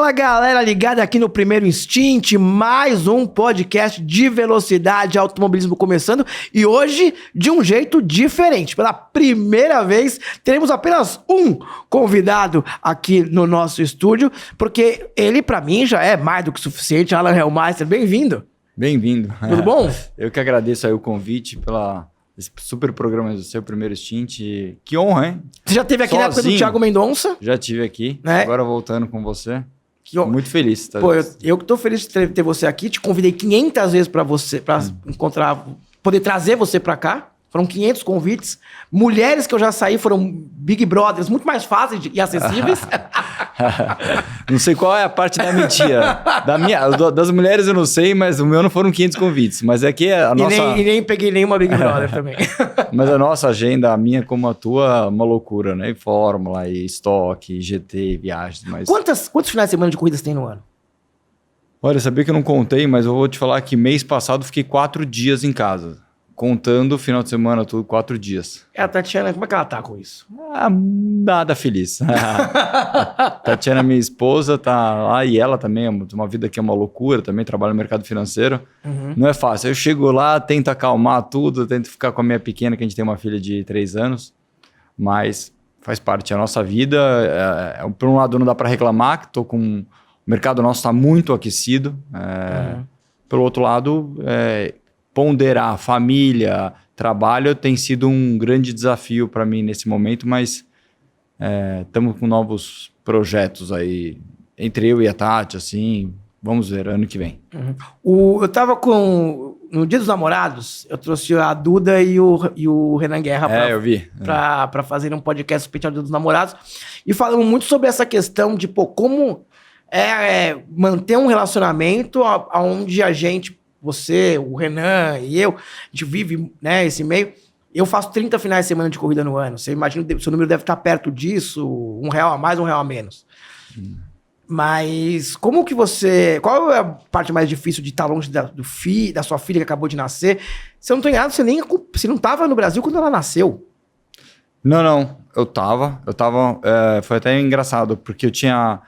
Fala galera ligada aqui no Primeiro Instinct, mais um podcast de velocidade e automobilismo começando e hoje de um jeito diferente. Pela primeira vez teremos apenas um convidado aqui no nosso estúdio, porque ele pra mim já é mais do que suficiente. Alan Hellmeister, bem-vindo. Bem-vindo. Tudo bom? Eu que agradeço aí o convite esse super programa do seu Primeiro Instinct. Que honra, hein? Você já esteve aqui na época do Thiago Mendonça? Já estive aqui, né? Agora voltando com você. Muito feliz. Tá? Pô, eu que tô feliz de ter você aqui. Te convidei 500 vezes pra encontrar, poder trazer você pra cá. Foram 500 convites. Mulheres que eu já saí foram Big Brothers, muito mais fáceis e acessíveis. Não sei qual é a parte da mentira. Das mulheres eu não sei, mas o meu não foram 500 convites. Mas é que a nossa... E nem peguei nenhuma Big Brother também. Mas a nossa agenda, a minha como a tua, uma loucura, né? E Fórmula, e estoque, GT, viagens. Mas... Quantos finais de semana de corridas tem no ano? Olha, sabia que eu não contei, mas eu vou te falar que mês passado fiquei 4 dias em casa. Contando o final de semana, tudo, 4 dias. A Tatiana, como é que ela tá com isso? Nada feliz. Tatiana, minha esposa, tá lá e ela também, uma vida que é uma loucura, também trabalha no mercado financeiro. Uhum. Não é fácil. Eu chego lá, tento acalmar tudo, tento ficar com a minha pequena, que a gente tem uma filha de 3 anos, mas faz parte da nossa vida. Por um lado, não dá para reclamar, que o mercado nosso está muito aquecido. Pelo outro lado, ponderar família, trabalho tem sido um grande desafio para mim nesse momento, mas estamos com novos projetos aí, entre eu e a Tati, assim, vamos ver, ano que vem. Uhum. Eu tava no Dia dos Namorados, eu trouxe a Duda e o Renan Guerra para fazer um podcast especial do Dia dos Namorados, e falamos muito sobre essa questão de como manter um relacionamento onde a gente, você, o Renan e eu, a gente vive, né, esse meio. Eu faço 30 finais de semana de corrida no ano. Você imagina, seu número deve estar perto disso, R$1 a mais, R$1 a menos. Mas como que qual é a parte mais difícil de estar longe da sua filha que acabou de nascer? Se eu não estou enganado, você não estava no Brasil quando ela nasceu. Não, eu tava, foi até engraçado, porque eu tinha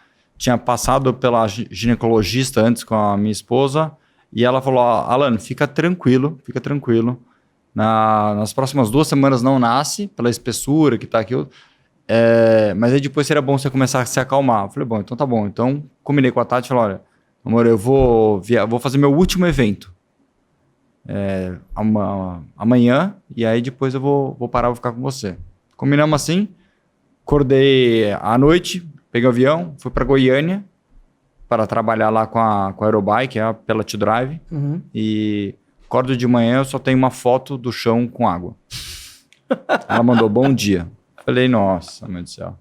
passado pela ginecologista antes com a minha esposa. E ela falou, Alan, fica tranquilo. Nas próximas 2 semanas não nasce, pela espessura que tá aqui. Mas aí depois seria bom você começar a se acalmar. Eu falei, bom, então tá bom. Então, combinei com a Tati e falei, olha, amor, eu vou fazer meu último evento amanhã, e aí depois eu vou parar, vou ficar com você. Combinamos assim, acordei à noite, peguei o avião, fui para Goiânia, para trabalhar lá com a Aerobike, pela T-Drive. Uhum. E acordo de manhã, eu só tenho uma foto do chão com água. Ela mandou bom dia. Falei, nossa, meu Deus do céu.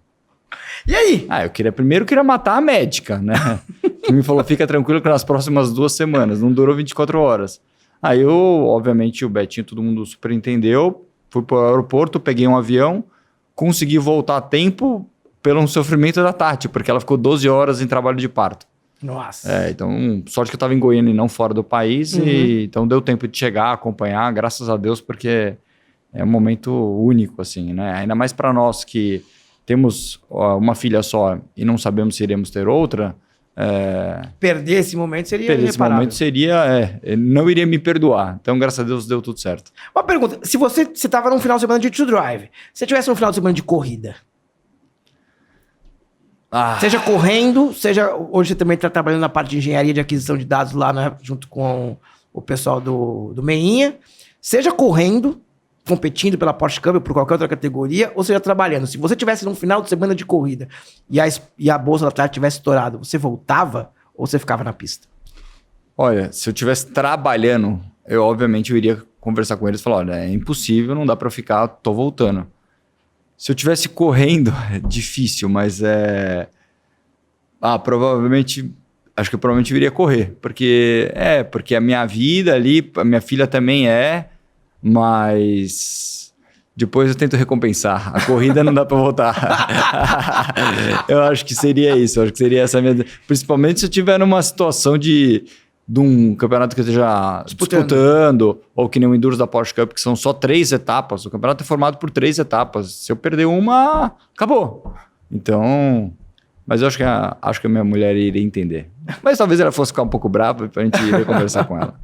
E aí? Eu queria matar a médica, né? Que me falou, fica tranquilo que nas próximas 2 semanas, não durou 24 horas. Aí obviamente, o Betinho, todo mundo super entendeu. Fui para o aeroporto, peguei um avião, consegui voltar a tempo pelo sofrimento da Tati, porque ela ficou 12 horas em trabalho de parto. Nossa. Então, sorte que eu estava em Goiânia e não fora do país, e então deu tempo de chegar, acompanhar, graças a Deus, porque é um momento único, assim, né? Ainda mais para nós que temos uma filha só e não sabemos se iremos ter outra. Perder esse momento seria irreparável. Não iria me perdoar. Então, graças a Deus, deu tudo certo. Uma pergunta, se você estava num final de semana de T-Drive, se você tivesse um final de semana de corrida, seja correndo, seja... Hoje você também está trabalhando na parte de engenharia de aquisição de dados lá, né, junto com o pessoal do Meinha. Seja correndo, competindo pela Porsche Cup ou por qualquer outra categoria, ou seja trabalhando. Se você tivesse num final de semana de corrida e a bolsa da Atlético tivesse estourado, você voltava ou você ficava na pista? Olha, se eu estivesse trabalhando, obviamente eu iria conversar com eles e falar, olha, é impossível, não dá para ficar, tô voltando. Se eu estivesse correndo, é difícil, mas provavelmente... Acho que eu provavelmente iria correr. Porque a minha vida ali, a minha filha também mas depois eu tento recompensar. A corrida não dá para voltar. Eu acho que seria isso. Eu acho que seria essa minha... Principalmente se eu estiver numa situação de um campeonato que eu esteja disputando, ou que nem o Endurance da Porsche Cup, que são só 3 etapas. O campeonato é formado por 3 etapas. Se eu perder uma, acabou. Então, Mas eu acho que a minha mulher iria entender. Mas talvez ela fosse ficar um pouco brava pra gente ir conversar com ela.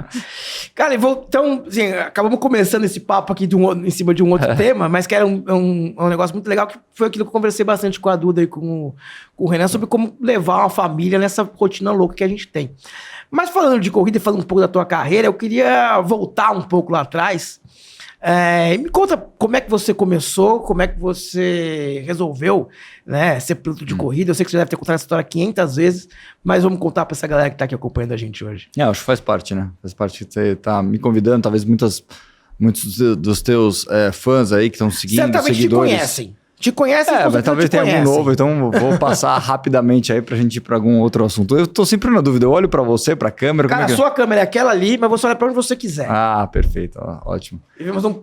Cara, então, assim, acabamos começando esse papo aqui em cima de um outro tema, mas que era um negócio muito legal, que foi aquilo que eu conversei bastante com a Duda e com o Renan, sobre como levar uma família nessa rotina louca que a gente tem. Mas falando de corrida e falando um pouco da tua carreira, eu queria voltar um pouco lá atrás. Me conta como é que você começou, como é que você resolveu, né, ser piloto de corrida. Eu sei que você deve ter contado essa história 500 vezes, mas vamos contar para essa galera que está aqui acompanhando a gente hoje. Acho que faz parte, né? Faz parte que você tá me convidando, talvez muitos dos teus fãs aí que estão seguindo, certamente seguidores. Te conhecem, mas talvez tenha algum novo, então vou passar rapidamente aí pra gente ir pra algum outro assunto. Eu tô sempre na dúvida, eu olho pra você, pra câmera... Cara, a sua câmera é aquela ali, mas você olha pra onde você quiser. Perfeito, ótimo.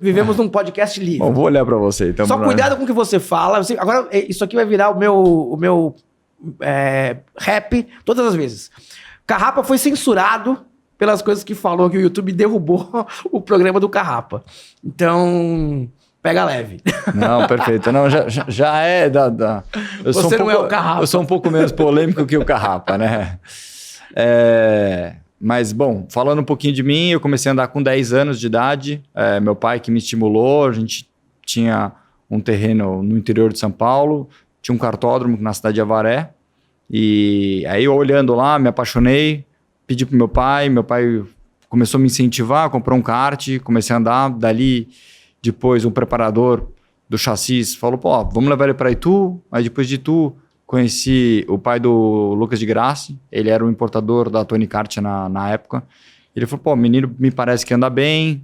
Vivemos num podcast livre. Bom, vou olhar pra você. Então, só cuidado com o que você fala. Agora, isso aqui vai virar o meu rap todas as vezes. Carrapa foi censurado pelas coisas que falou, que o YouTube derrubou o programa do Carrapa. Então... pega leve. Não, perfeito. Não, já é da... Você não é o Carrapa. Eu sou um pouco menos polêmico que o Carrapa, né? Mas, bom, falando um pouquinho de mim, eu comecei a andar com 10 anos de idade. Meu pai que me estimulou, a gente tinha um terreno no interior de São Paulo, tinha um cartódromo na cidade de Avaré. E aí, eu olhando lá, me apaixonei, pedi pro meu pai começou a me incentivar, comprou um kart, comecei a andar, dali... Depois, um preparador do chassis falou, vamos levar ele para Itu. Aí, depois de Itu, conheci o pai do Lucas de Grassi. Ele era o importador da Tony Kart na época. Ele falou, menino me parece que anda bem,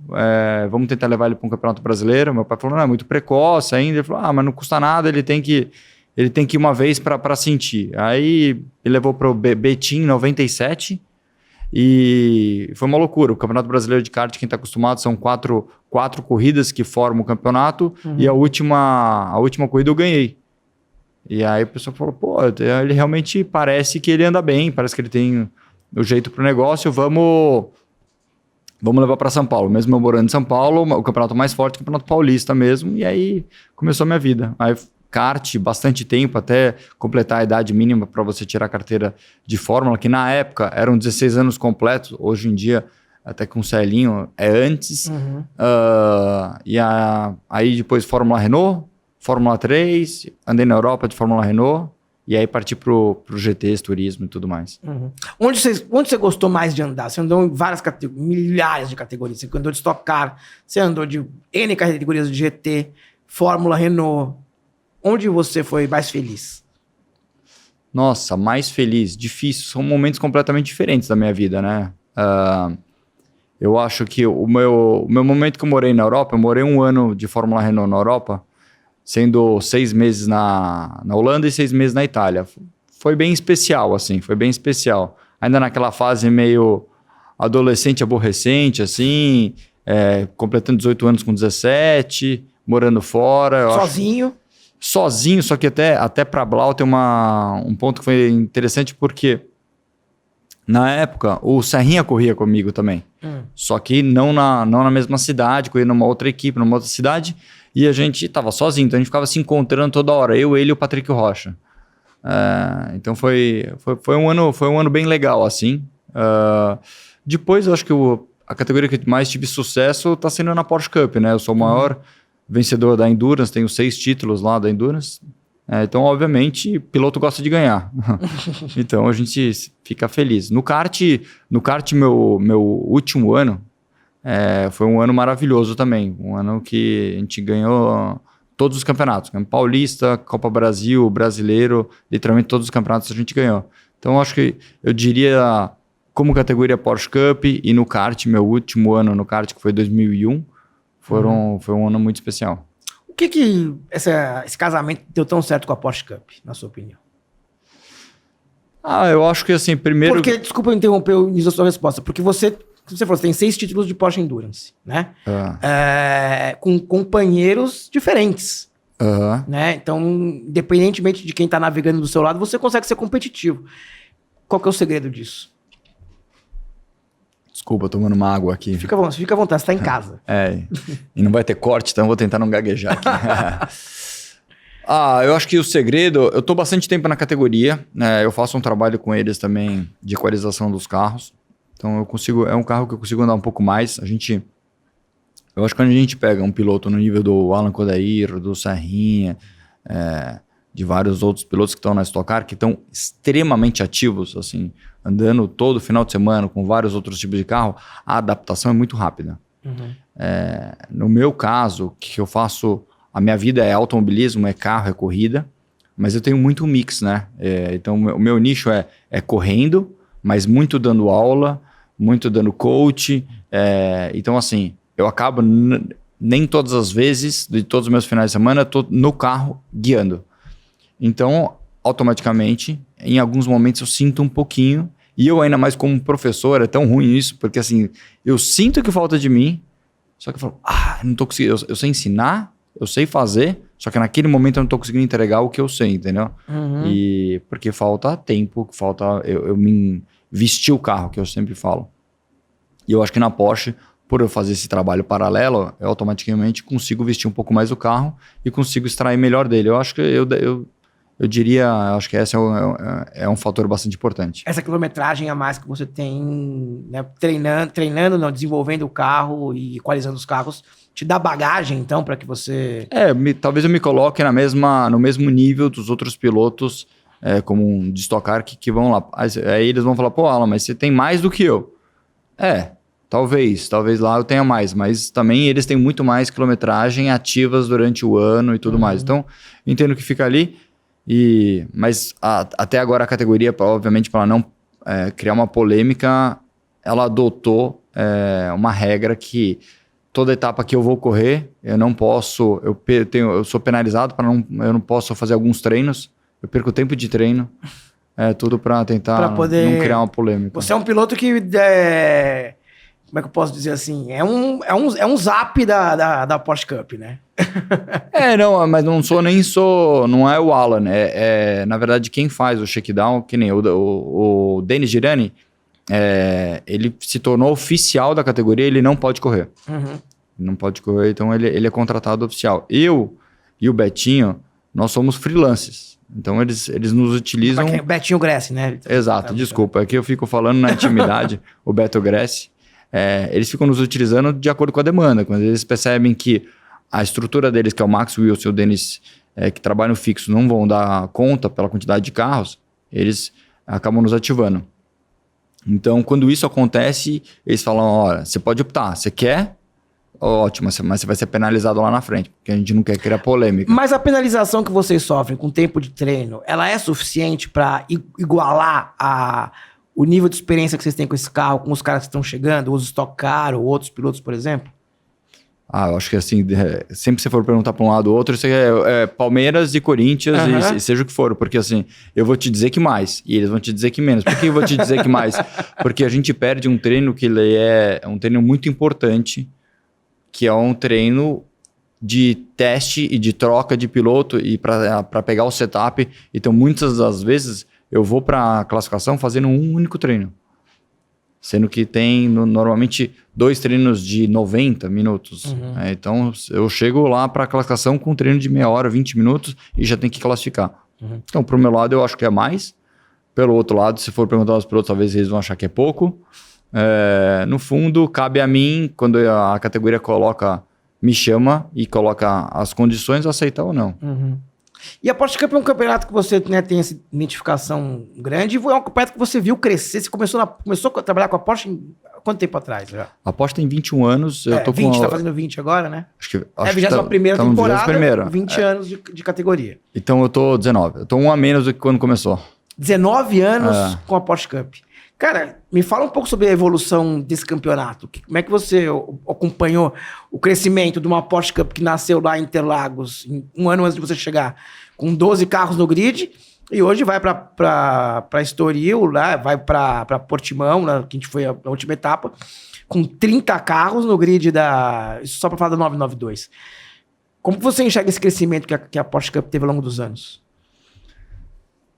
vamos tentar levar ele para um campeonato brasileiro. Meu pai falou, não, é muito precoce ainda. Ele falou, mas não custa nada, ele tem que ir uma vez para sentir. Aí, ele levou para o Betim 97. E foi uma loucura. O Campeonato Brasileiro de Kart, quem está acostumado, são quatro corridas que formam o campeonato. E a última corrida eu ganhei. E aí o pessoal falou, ele realmente parece que ele anda bem, parece que ele tem o jeito para o negócio, vamos levar para São Paulo. Mesmo eu morando em São Paulo, o campeonato mais forte é o Campeonato Paulista mesmo. E aí começou a minha vida. Aí kart, bastante tempo, até completar a idade mínima para você tirar a carteira de Fórmula, que na época eram 16 anos completos, hoje em dia, até com o Celinho, é antes. Aí depois Fórmula Renault, Fórmula 3, andei na Europa de Fórmula Renault, e aí parti pro GTs, turismo e tudo mais. Onde você gostou mais de andar? Você andou em várias categorias, milhares de categorias. Você andou de Stock Car, você andou de N categorias de GT, Fórmula Renault. Onde você foi mais feliz? Nossa, mais feliz, difícil. São momentos completamente diferentes da minha vida, né? Eu acho que o meu momento que eu morei na Europa, eu morei 1 ano de Fórmula Renault na Europa, sendo 6 meses na Holanda e 6 meses na Itália. Foi bem especial, assim, foi bem especial. Ainda naquela fase meio adolescente, aborrecente, assim, completando 18 anos com 17, morando fora. Sozinho, só que até para Blau tem um ponto que foi interessante, porque na época o Serrinha corria comigo também, só que não na mesma cidade, corria numa outra equipe, numa outra cidade, e a gente tava sozinho, então a gente ficava se encontrando toda hora, ele e o Patrick Rocha. Então foi um ano bem legal, assim. Depois eu acho que a categoria que mais tive sucesso tá sendo na Porsche Cup, né? Eu sou o maior vencedor da Endurance, tenho 6 títulos lá da Endurance. Então, obviamente, piloto gosta de ganhar. Então, a gente fica feliz. No kart meu último ano, foi um ano maravilhoso também. Um ano que a gente ganhou todos os campeonatos. Paulista, Copa Brasil, Brasileiro, literalmente todos os campeonatos a gente ganhou. Então, acho que eu diria, como categoria Porsche Cup e no kart, meu último ano no kart, que foi 2001, foi um ano muito especial. O que esse casamento deu tão certo com a Porsche Cup, na sua opinião? Eu acho que assim, primeiro... Porque, desculpa eu interromper o início da sua resposta, porque você falou, você tem 6 títulos de Porsche Endurance, né? Com companheiros diferentes. Né? Então, independentemente de quem tá navegando do seu lado, você consegue ser competitivo. Qual que é o segredo disso? Desculpa, tomando uma água aqui. Fica à vontade, você tá em casa. E não vai ter corte, então eu vou tentar não gaguejar aqui. Eu acho que o segredo... Eu estou bastante tempo na categoria, né? Eu faço um trabalho com eles também de equalização dos carros. Então, é um carro que eu consigo andar um pouco mais. Eu acho que quando a gente pega um piloto no nível do Alan Kodair, do Serrinha, de vários outros pilotos que estão na Stock Car, que estão extremamente ativos, assim, andando todo final de semana com vários outros tipos de carro, a adaptação é muito rápida. Uhum. No meu caso, que eu faço... A minha vida é automobilismo, é carro, é corrida, mas eu tenho muito mix, né? Então, o meu nicho é correndo, mas muito dando aula, muito dando coach. Então, assim, eu acabo nem todas as vezes, de todos os meus finais de semana, eu tô no carro guiando. Então, automaticamente, em alguns momentos eu sinto um pouquinho, e eu ainda mais como professor, é tão ruim isso, porque assim, eu sinto que falta de mim, só que eu falo, não tô conseguindo, eu sei ensinar, eu sei fazer, só que naquele momento eu não tô conseguindo entregar o que eu sei, entendeu? Uhum. E porque falta tempo, falta eu me vestir o carro, que eu sempre falo. E eu acho que na Porsche, por eu fazer esse trabalho paralelo, eu automaticamente consigo vestir um pouco mais o carro e consigo extrair melhor dele. Eu acho que eu diria, acho que esse é um fator bastante importante. Essa quilometragem a mais que você tem, né, treinando, não, desenvolvendo o carro e equalizando os carros, te dá bagagem, então, para que você... Talvez eu me coloque no mesmo nível dos outros pilotos, como um de Stock Car, que vão lá. Aí eles vão falar, pô, Alan, mas você tem mais do que eu. Talvez lá eu tenha mais, mas também eles têm muito mais quilometragem ativas durante o ano e tudo mais. Então, entendo que fica ali. Mas até agora a categoria, obviamente, para não criar uma polêmica, ela adotou uma regra que toda etapa que eu vou correr, eu não posso, eu sou penalizado eu não posso fazer alguns treinos, eu perco tempo de treino, tudo para tentar não criar uma polêmica. Você é um piloto que, como é que eu posso dizer assim, é um zap da Porsche Cup, né? Não, mas não é o Alan, na verdade quem faz o shakedown, que nem o Denis Girani, ele se tornou oficial da categoria, ele não pode correr. Uhum. Não pode correr, então ele é contratado oficial. Eu e o Betinho, nós somos freelances. Então eles nos utilizam... Betinho Gressi, né? Exato, desculpa. Aqui eu fico falando na intimidade, o Beto Gressi. Eles ficam nos utilizando de acordo com a demanda. Quando eles percebem que a estrutura deles, que é o Max Wilson e o Denis, que trabalham fixo, não vão dar conta pela quantidade de carros, eles acabam nos ativando. Então, quando isso acontece, eles falam, olha, você pode optar, você quer? Ótimo, mas você vai ser penalizado lá na frente, porque a gente não quer criar polêmica. Mas a penalização que vocês sofrem com tempo de treino, ela é suficiente para igualar o nível de experiência que vocês têm com esse carro, com os caras que estão chegando, os Stock Car ou outros pilotos, por exemplo? Eu acho que assim, sempre que você for perguntar para um lado ou outro, isso é Palmeiras e Corinthians, e seja o que for, porque assim, eu vou te dizer que mais, e eles vão te dizer que menos. Por que eu vou te dizer que mais? Porque a gente perde um treino que ele é um treino muito importante, que é um treino de teste e de troca de piloto e para pegar o setup. Então, muitas das vezes, eu vou para a classificação fazendo um único treino. Sendo que tem normalmente 2 treinos de 90 minutos. Uhum. Então, eu chego lá para a classificação com um treino de meia hora, 20 minutos e já tem que classificar. Uhum. Então, pro meu lado, eu acho que é mais. Pelo outro lado, se for perguntar aos pilotos, talvez eles vão achar que é pouco. No fundo, cabe a mim, quando a categoria me chama e coloca as condições, aceitar ou não. Uhum. E a Porsche Cup é um campeonato que você, né, tem essa identificação grande, e é um campeonato que você viu crescer. Você começou a trabalhar com a Porsche quanto tempo atrás? Já? A Porsche tem 21 anos. Eu tô 20, tá fazendo 20 agora, né? Acho que a 21ª temporada, 20 anos de categoria. Então eu tô 19. Eu tô um a menos do que quando começou. 19 anos com a Porsche Cup. Cara, me fala um pouco sobre a evolução desse campeonato. Como é que você acompanhou o crescimento de uma Porsche Cup que nasceu lá em Interlagos, um ano antes de você chegar, com 12 carros no grid, e hoje vai para Estoril, lá, vai para Portimão, lá, que a gente foi a última etapa, com 30 carros no grid isso só para falar da 992. Como você enxerga esse crescimento que a Porsche Cup teve ao longo dos anos?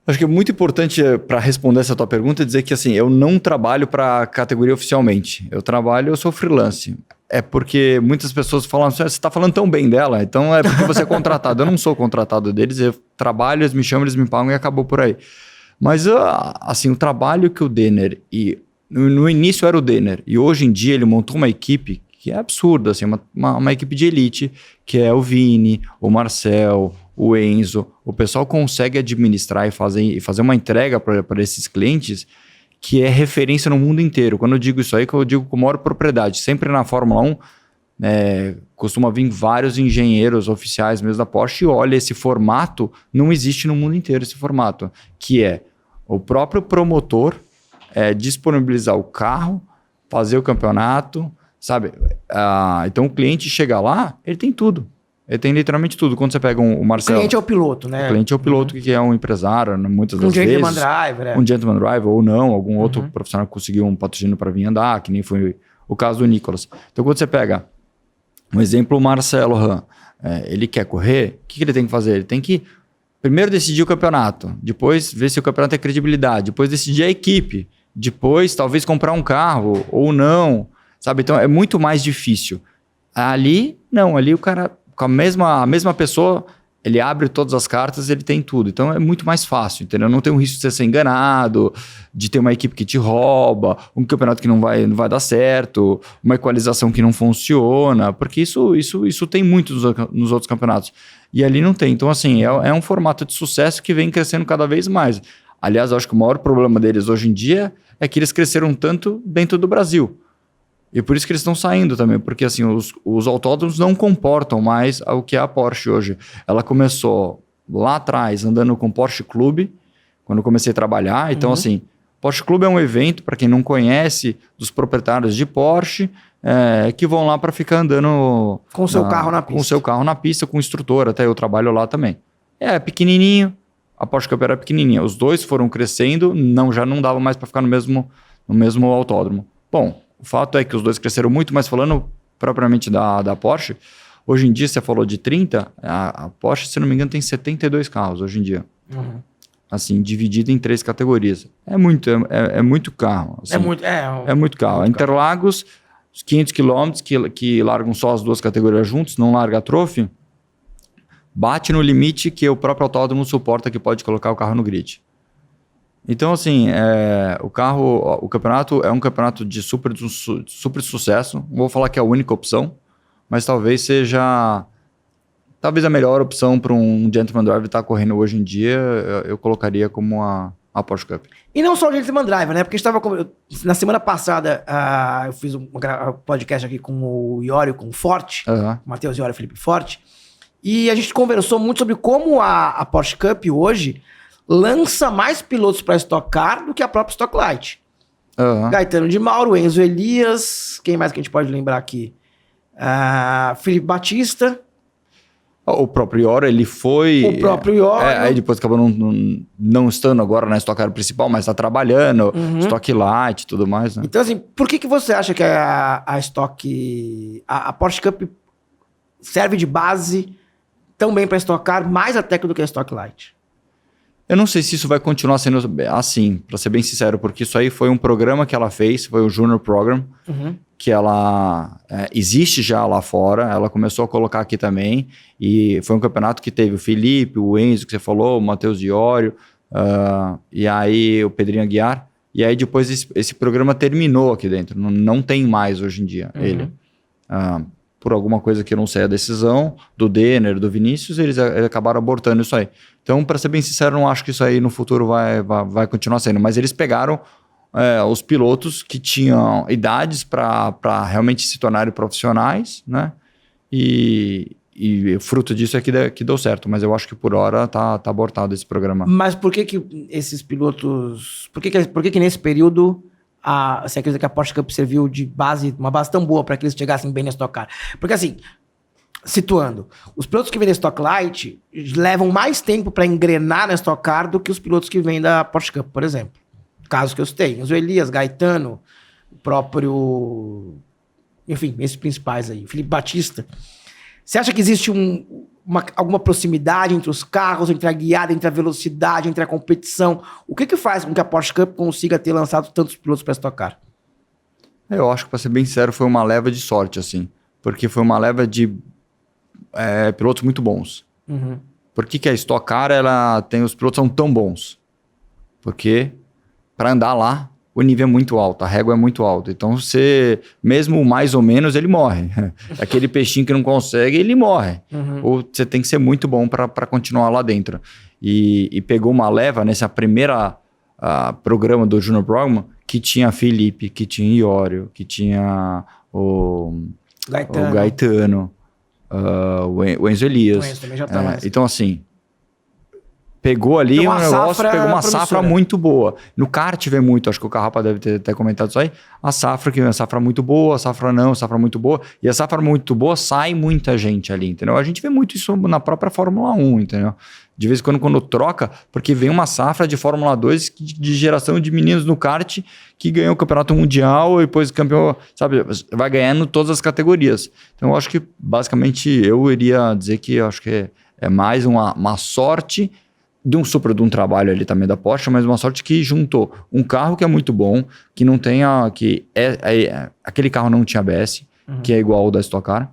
Acho que é muito importante para responder essa tua pergunta dizer que assim, eu não trabalho para a categoria oficialmente. Eu sou freelance. é porque muitas pessoas falam, você está falando tão bem dela, então é porque você é contratado. Eu não sou contratado deles, eu trabalho, eles me chamam, eles me pagam e acabou por aí. Mas, assim, o trabalho que o Denner... No início era o Denner, e hoje em dia ele montou uma equipe que é absurda, assim, uma equipe de elite, que é o Vini, o Marcel, o Enzo. O pessoal consegue administrar e fazer uma entrega para esses clientes que é referência no mundo inteiro. Quando eu digo isso aí, que eu digo com maior propriedade. Sempre na Fórmula 1, costuma vir vários engenheiros oficiais mesmo da Porsche e olha, esse formato não existe no mundo inteiro, esse formato, que é o próprio promotor disponibilizar o carro, fazer o campeonato, sabe? Então o cliente chega lá, ele tem tudo. Ele tem literalmente tudo. Quando você pega o Marcelo... O cliente é o piloto, né? O cliente é o piloto, que é um empresário, muitas das vezes. Um gentleman driver, Um gentleman driver, ou não, algum outro profissional que conseguiu um patrocínio para vir andar, que nem foi o caso do Nicolas. Então, quando você pega um exemplo, o Marcelo Ram, ele quer correr, o que ele tem que fazer? Ele tem que primeiro decidir o campeonato, depois ver se o campeonato tem credibilidade, depois decidir a equipe, depois talvez comprar um carro ou não, sabe? Então, é muito mais difícil. Ali, não. Ali o cara... Com a mesma pessoa, ele abre todas as cartas, ele tem tudo. Então é muito mais fácil, entendeu? Não tem o risco de você ser enganado, de ter uma equipe que te rouba, um campeonato que não vai dar certo, uma equalização que não funciona, porque isso tem muito nos outros campeonatos. E ali não tem. Então, assim, é um formato de sucesso que vem crescendo cada vez mais. Aliás, eu acho que o maior problema deles hoje em dia é que eles cresceram tanto dentro do Brasil. E por isso que eles estão saindo também, porque assim, os autódromos não comportam mais o que é a Porsche hoje. Ela começou lá atrás andando com o Porsche Clube, quando eu comecei a trabalhar. Então assim, Porsche Clube é um evento, para quem não conhece, dos proprietários de Porsche, que vão lá para ficar andando... Com o seu carro na pista. Com o seu carro na pista, com o instrutor, até eu trabalho lá também. É pequenininho, a Porsche Cup era pequenininha. Os dois foram crescendo, já não dava mais para ficar no mesmo autódromo. Bom... O fato é que os dois cresceram muito, mas falando propriamente da Porsche, hoje em dia, você falou de 30, a Porsche, se não me engano, tem 72 carros hoje em dia. Assim, dividido em 3 categorias. É muito carro. Assim, é muito carro. Interlagos, os 500 km que largam só as duas categorias juntos, não larga a Trophy, bate no limite que o próprio autódromo suporta que pode colocar o carro no grid. Então, assim, o campeonato é um campeonato de super sucesso. Não vou falar que é a única opção, mas talvez seja a melhor opção para um Gentleman Driver estar correndo hoje em dia. Eu colocaria como a Porsche Cup. E não só o Gentleman Driver, né? Porque na semana passada eu fiz um podcast aqui com o Iório, com o Forte, Matheus Iório e Felipe Forte, e a gente conversou muito sobre como a Porsche Cup hoje lança mais pilotos para Stock Car do que a própria Stock Light. Gaetano de Mauro, Enzo Elias, quem mais que a gente pode lembrar aqui? Felipe Batista. O próprio Iório, ele foi... O próprio Iório. Aí depois acabou não estando agora na Stock Car principal, mas está trabalhando, Stock Light e tudo mais, né? Então, assim, por que você acha que a Porsche Cup serve de base tão bem para Stock Car, mais até do que a Stock Light? Eu não sei se isso vai continuar sendo assim, para ser bem sincero, porque isso aí foi um programa que ela fez, foi o Junior Program, que ela existe já lá fora, ela começou a colocar aqui também, e foi um campeonato que teve o Felipe, o Enzo, que você falou, o Matheus Iório, e aí o Pedrinho Aguiar, e aí depois esse programa terminou aqui dentro, não tem mais hoje em dia ele. Por alguma coisa que eu não sei a decisão, do Denner, do Vinícius, eles acabaram abortando isso aí. Então, para ser bem sincero, não acho que isso aí no futuro vai continuar sendo. Mas eles pegaram os pilotos que tinham idades para realmente se tornarem profissionais, né? E fruto disso é que deu certo. Mas eu acho que por hora tá abortado esse programa. Mas por que esses pilotos... Por que nesse período... Você acredita que a Porsche Cup serviu de base, uma base tão boa para que eles chegassem bem na Stock Car? Porque assim, situando, os pilotos que vêm da Stock Light levam mais tempo para engrenar na Stock Car do que os pilotos que vêm da Porsche Cup, por exemplo. Casos que eu citei, Enzo Elias, Gaetano, o próprio... Enfim, esses principais aí. Felipe Batista. Você acha que existe alguma proximidade entre os carros, entre a guiada, entre a velocidade, entre a competição? O que faz com que a Porsche Cup consiga ter lançado tantos pilotos para Stock Car? Eu acho que, para ser bem sincero, foi uma leva de sorte, assim. Porque foi uma leva de pilotos muito bons. Por que a Stock Car, os pilotos são tão bons? Porque para andar lá, o nível é muito alto, a régua é muito alta. Então, mesmo mais ou menos, ele morre. Aquele peixinho que não consegue, ele morre. Ou você tem que ser muito bom para continuar lá dentro. E pegou uma leva nessa primeira programa do Junior Program, que tinha Felipe, que tinha Iório, que tinha o Gaetano, o Enzo Elias. O Enzo também já tá lá. Então, assim, pegou ali um negócio, pegou uma safra muito boa. No kart vem muito, acho que o Carrapa deve ter comentado isso aí. A safra muito boa, a safra muito boa. E a safra muito boa, sai muita gente ali, entendeu? A gente vê muito isso na própria Fórmula 1, entendeu? De vez em quando troca, porque vem uma safra de Fórmula 2 de geração de meninos no kart que ganhou o campeonato mundial e depois campeão, sabe? Vai ganhando todas as categorias. Então, eu acho que, basicamente, eu iria dizer que eu acho que é mais uma sorte de um trabalho ali também da Porsche, mas uma sorte que juntou um carro que é muito bom, que não tem aquele carro não tinha ABS, que é igual ao da Stock Car.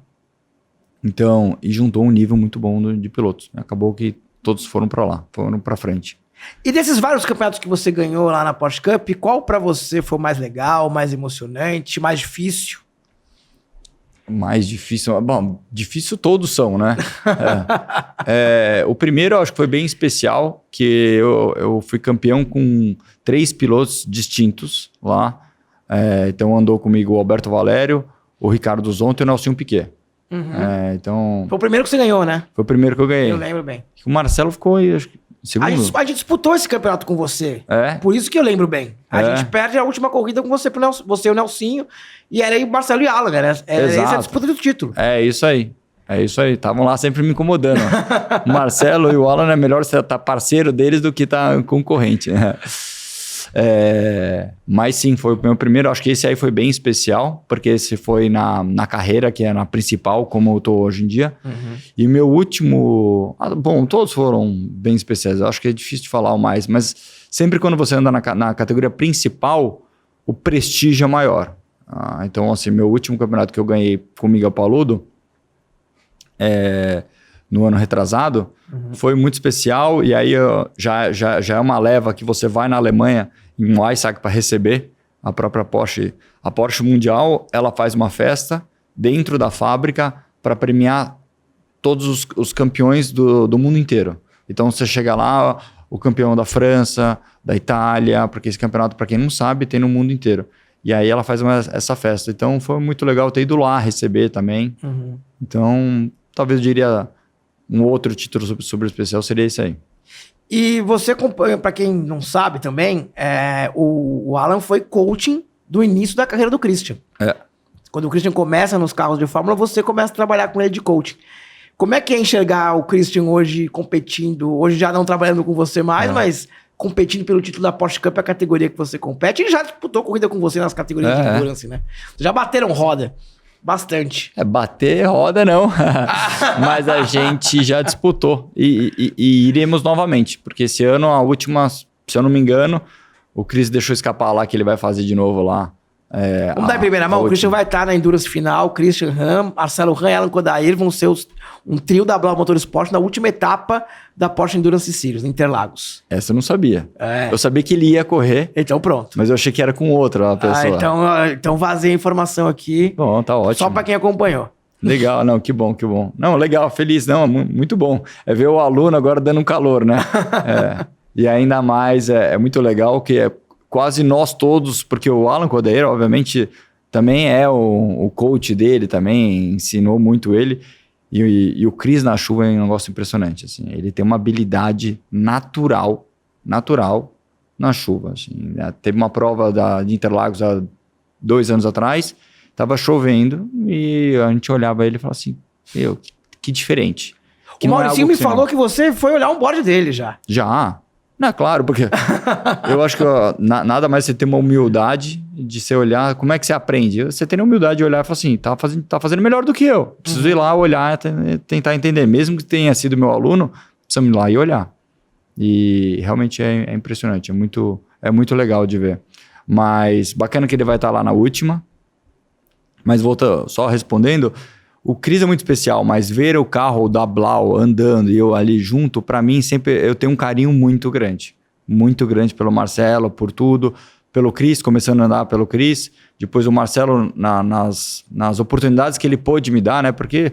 Então, e juntou um nível muito bom de pilotos. Acabou que todos foram para lá, foram para frente. E desses vários campeonatos que você ganhou lá na Porsche Cup, qual para você foi o mais legal, mais emocionante, mais difícil? Mais difícil... Bom, difícil todos são, né? O primeiro eu acho que foi bem especial, que eu fui campeão com 3 pilotos distintos lá. Então andou comigo o Alberto Valério, o Ricardo Zonta e o Nelson Piquet. Então... Foi o primeiro que você ganhou, né? Foi o primeiro que eu ganhei. Eu lembro bem. O Marcelo ficou, acho que, segundo. A gente disputou esse campeonato com você. Por isso que eu lembro bem. A gente perde a última corrida com você, você e o Nelsinho. E era aí o Marcelo e Alan, era essa a disputa do título. É isso aí. Estavam lá sempre me incomodando. O Marcelo e o Alan é melhor você estar parceiro deles do que estar concorrente, né? Mas sim, foi o meu primeiro. Acho que esse aí foi bem especial, porque esse foi na carreira, que é na principal, como eu tô hoje em dia. E meu último... bom, todos foram bem especiais. Eu acho que é difícil de falar o mais, mas sempre quando você anda na categoria principal, o prestígio é maior. Então, assim, meu último campeonato que eu ganhei com o Miguel Paludo, no ano retrasado, foi muito especial. E aí já é uma leva que você vai na Alemanha, em Weissach, para receber a própria Porsche. A Porsche Mundial, ela faz uma festa dentro da fábrica para premiar todos os campeões do mundo inteiro. Então você chega lá, o campeão da França, da Itália, porque esse campeonato, para quem não sabe, tem no mundo inteiro. E aí ela faz essa festa. Então foi muito legal ter ido lá receber também. Então, talvez eu diria... Um outro título super especial seria esse aí. E você acompanha, para quem não sabe também, o Alan foi coaching do início da carreira do Christian. Quando o Christian começa nos carros de Fórmula, você começa a trabalhar com ele de coaching. Como é que é enxergar o Christian hoje competindo, hoje já não trabalhando com você mais, mas competindo pelo título da Porsche Cup, a categoria que você compete? Ele já disputou corrida com você nas categorias de endurance, né? Já bateram roda. Bastante. Bater roda não, mas a gente já disputou e iremos novamente, porque esse ano, a última, se eu não me engano, o Chris deixou escapar lá que ele vai fazer de novo lá. Vamos dar em primeira mão, o Christian vai estar na Endurance final, Christian Ram, Marcelo Ram e Alan Kodair vão ser um trio da Blau Motorsport na última etapa da Porsche Endurance Series, em Interlagos. Essa eu não sabia. Eu sabia que ele ia correr. Então pronto. Mas eu achei que era com outra pessoa. Então vazei a informação aqui. Bom, tá ótimo. Só para quem acompanhou. Legal, não, que bom. Não, legal, feliz, não, muito bom. Ver o aluno agora dando um calor, né? E ainda mais, é muito legal que quase nós todos, porque o Alan Kodair, obviamente, também é o coach dele, também ensinou muito ele. E o Chris na chuva é um negócio impressionante. Assim, ele tem uma habilidade natural na chuva. Assim. Teve uma prova de Interlagos há 2 anos atrás, estava chovendo e a gente olhava ele e falava assim, que diferente. O Mauricinho me falou que você foi olhar um board dele já. Já. Não, claro, porque eu acho que nada mais você ter uma humildade de você olhar, como é que você aprende? Você tem a humildade de olhar e falar assim, tá fazendo melhor do que eu. Preciso ir lá olhar e tentar entender. Mesmo que tenha sido meu aluno, precisamos ir lá e olhar. E realmente é impressionante, é muito legal de ver. Mas bacana que ele vai estar lá na última, Mas voltando, só respondendo, o Cris é muito especial, mas ver o carro da Blau andando e eu ali junto, para mim sempre eu tenho um carinho muito grande pelo Marcelo, por tudo, pelo Cris, começando a andar pelo Cris, depois o Marcelo nas oportunidades que ele pôde me dar, né? Porque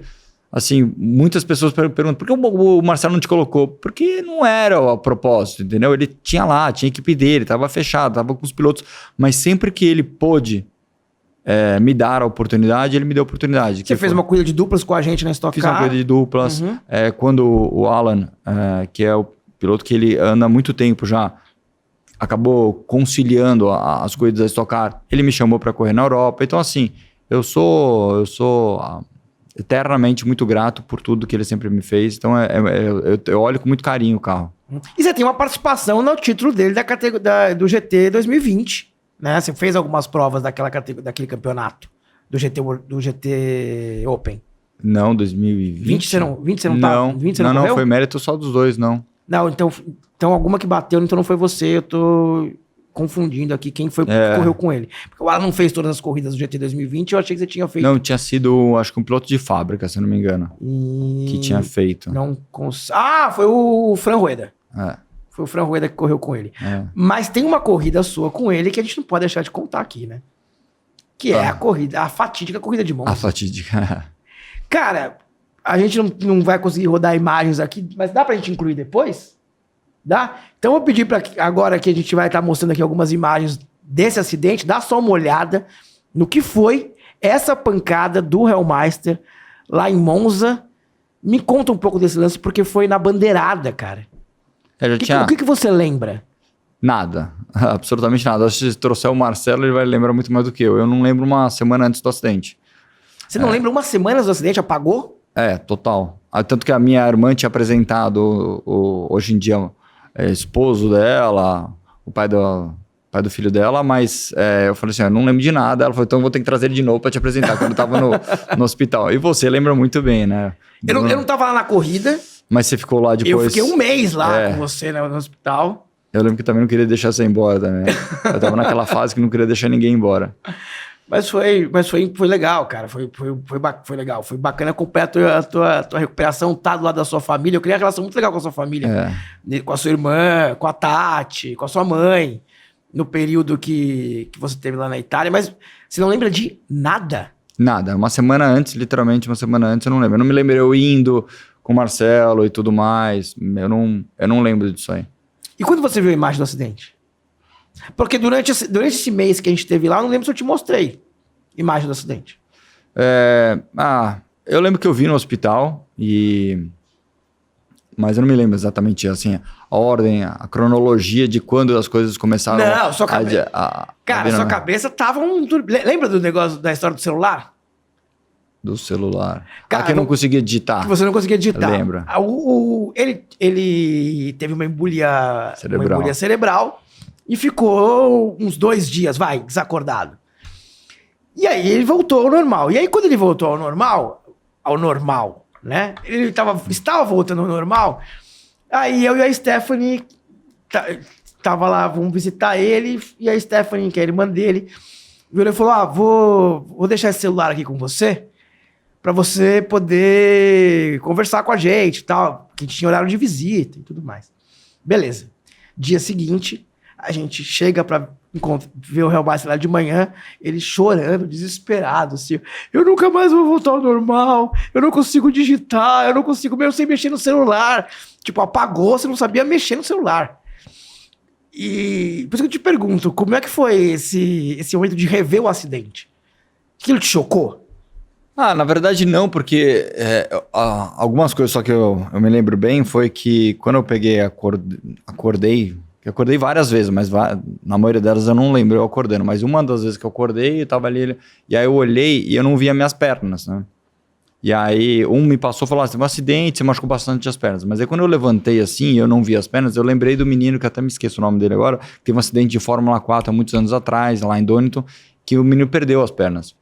assim, muitas pessoas perguntam, por que o Marcelo não te colocou? Porque não era o propósito, entendeu? Ele tinha a equipe dele, estava fechado, estava com os pilotos, mas sempre que ele pôde me dar a oportunidade, ele me deu a oportunidade. Você fez uma corrida de duplas com a gente na Stock Car? Fiz uma corrida de duplas. Quando o Alan, que é o piloto que ele anda há muito tempo já, acabou conciliando as corridas da Stock Car, ele me chamou para correr na Europa. Então, assim, eu sou eternamente muito grato por tudo que ele sempre me fez. Então, eu olho com muito carinho o carro. E você tem uma participação no título dele do GT 2020. Né? Você fez algumas provas daquele campeonato do GT Open? Não, 2020. Você não tá? 20 você não foi mérito só dos dois, não. Não, então alguma que bateu, então não foi você. Eu tô confundindo aqui quem foi que correu com ele. Porque o Alan não fez todas as corridas do GT 2020, eu achei que você tinha feito. Não, tinha sido, acho que um piloto de fábrica, se eu não me engano, que tinha feito. Foi o Fran Rueda. Foi o Fran Rueda que correu com ele. Mas tem uma corrida sua com ele que a gente não pode deixar de contar aqui, né? Que é a fatídica corrida de Monza. A fatídica. Cara, a gente não vai conseguir rodar imagens aqui, mas dá pra gente incluir depois? Dá? Então eu vou pedir agora que a gente vai estar mostrando aqui algumas imagens desse acidente, dá só uma olhada no que foi essa pancada do Hellmeister lá em Monza. Me conta um pouco desse lance, porque foi na bandeirada, cara. O que você lembra? Nada, absolutamente nada. Acho que se trouxer o Marcelo, ele vai lembrar muito mais do que eu. Eu não lembro uma semana antes do acidente. Você não lembra uma semana antes do acidente? Apagou? Total. Tanto que a minha irmã tinha apresentado, hoje em dia, esposo dela, o pai do filho dela, mas eu falei assim, eu não lembro de nada. Ela falou, então eu vou ter que trazer ele de novo para te apresentar, quando eu tava no hospital. E você lembra muito bem, né? Eu não tava lá na corrida. Mas você ficou lá depois... Eu fiquei um mês lá com você, né, no hospital. Eu lembro que também não queria deixar você embora também. Eu tava naquela fase que não queria deixar ninguém embora. Mas foi legal, cara. Foi legal. Foi bacana acompanhar a tua recuperação, tá do lado da sua família. Eu criei uma relação muito legal com a sua família. Com a sua irmã, com a Tati, com a sua mãe. No período que você teve lá na Itália. Mas você não lembra de nada? Nada. Uma semana antes, literalmente uma semana antes, eu não lembro. Eu não me lembro eu indo com o Marcelo e tudo mais. Eu não lembro disso aí. E quando você viu a imagem do acidente? Porque durante esse mês que a gente teve lá, eu não lembro se eu te mostrei imagem do acidente. Eu lembro que eu vi no hospital, mas eu não me lembro exatamente assim, a ordem, a cronologia de quando as coisas começaram. Não, sua cabeça. Cara, sua cabeça tava Lembra do negócio da história do celular? Do celular. Cara, que eu não conseguia digitar. Que você não conseguia digitar. Lembra. Ele teve uma embolia cerebral e ficou uns 2 dias, desacordado. E aí ele voltou ao normal. E aí quando ele voltou ao normal, né? Ele estava voltando ao normal. Aí eu e a Stephanie tava lá, vamos visitar ele. E a Stephanie, que é a irmã dele, virou e falou, vou deixar esse celular aqui com você, pra você poder conversar com a gente e tal, porque a gente tinha horário de visita e tudo mais. Beleza. Dia seguinte, a gente chega pra ver o Hellmeister lá de manhã, ele chorando, desesperado, assim, eu nunca mais vou voltar ao normal, eu não consigo digitar, eu sei mexer no celular. Tipo, apagou, você não sabia mexer no celular. E por isso que eu te pergunto, como é que foi esse momento de rever o acidente? Aquilo te chocou? Na verdade não, porque algumas coisas só que eu me lembro bem foi que quando eu peguei, acordei várias vezes, mas na maioria delas eu não lembro eu acordando, mas uma das vezes que eu acordei, eu tava ali, e aí eu olhei e eu não via minhas pernas, né? E aí me passou e falou, teve um acidente, você machucou bastante as pernas, mas aí quando eu levantei assim e eu não vi as pernas, eu lembrei do menino, que até me esqueço o nome dele agora, que teve um acidente de Fórmula 4 há muitos anos atrás, lá em Donington, que o menino perdeu as pernas.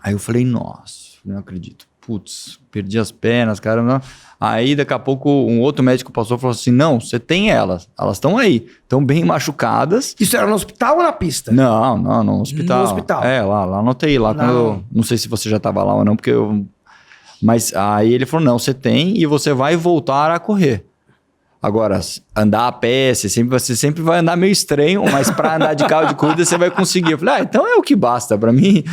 Aí eu falei, nossa, não acredito. putz, perdi as pernas, caramba. Aí, daqui a pouco, um outro médico passou e falou assim, não, você tem elas estão aí, estão bem machucadas. Isso era no hospital ou na pista? Não, no hospital. No hospital. Lá no UTI, lá quando eu, não sei se você já estava lá ou não, porque eu... Mas aí ele falou, não, você tem e você vai voltar a correr. Agora, andar a pé, você sempre vai andar meio estranho, mas para andar de carro de corrida você vai conseguir. Eu falei, então é o que basta. Para mim,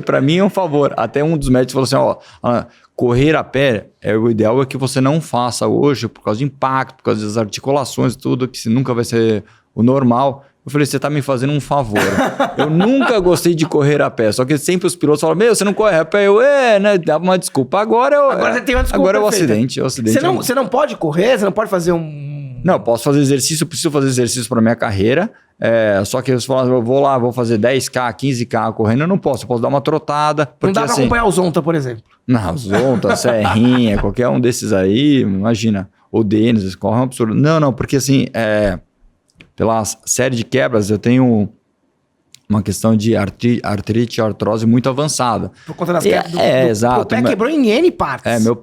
para mim é um favor. Até um dos médicos falou assim, correr a pé, o ideal é que você não faça hoje por causa de impacto, por causa das articulações e tudo, que nunca vai ser o normal. Eu falei, você tá me fazendo um favor. Eu nunca gostei de correr a pé, só que sempre os pilotos falam, você não corre a pé? Eu, né, dava uma desculpa. Agora você tem uma desculpa. Agora é o acidente. Você não pode correr? Você não pode fazer Não, eu posso fazer exercício, eu preciso fazer exercício para minha carreira, só que eles falam, eu vou lá, vou fazer 10K, 15K correndo, eu não posso dar uma trotada. Porque, não dá pra acompanhar o Zonta, por exemplo. Não, Zonta, Serrinha, qualquer um desses aí, imagina. O Denis, eles correm um absurdo. Não, porque assim, pela série de quebras, eu tenho uma questão de artrite e artrose muito avançada. Por conta das quebras exato. O pé quebrou em N partes. Meu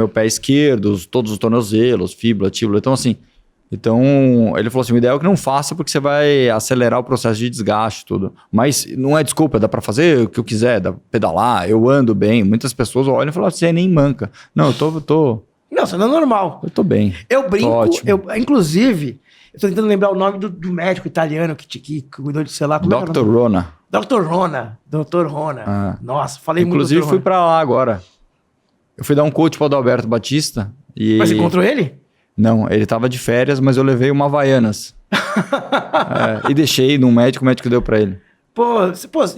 pé esquerdo, todos os tornozelos, fíbula, tíbula. Então, assim, ele falou assim, o ideal é que não faça porque você vai acelerar o processo de desgaste tudo. Mas não é desculpa, dá pra fazer o que eu quiser, dá pra pedalar, eu ando bem. Muitas pessoas olham e falam, você nem manca. Não, eu tô... Não, você não é normal. Eu tô bem. Eu brinco, inclusive... Eu tô tentando lembrar o nome do médico italiano que cuidou de, sei lá... Dr. Rona. Dr. Rona. Nossa, falei muito. Inclusive, fui pra lá agora. Eu fui dar um coach pro Adalberto Batista. Mas você encontrou ele? Não, ele tava de férias, mas eu levei uma Havaianas. E deixei num médico, o médico deu pra ele. Pô,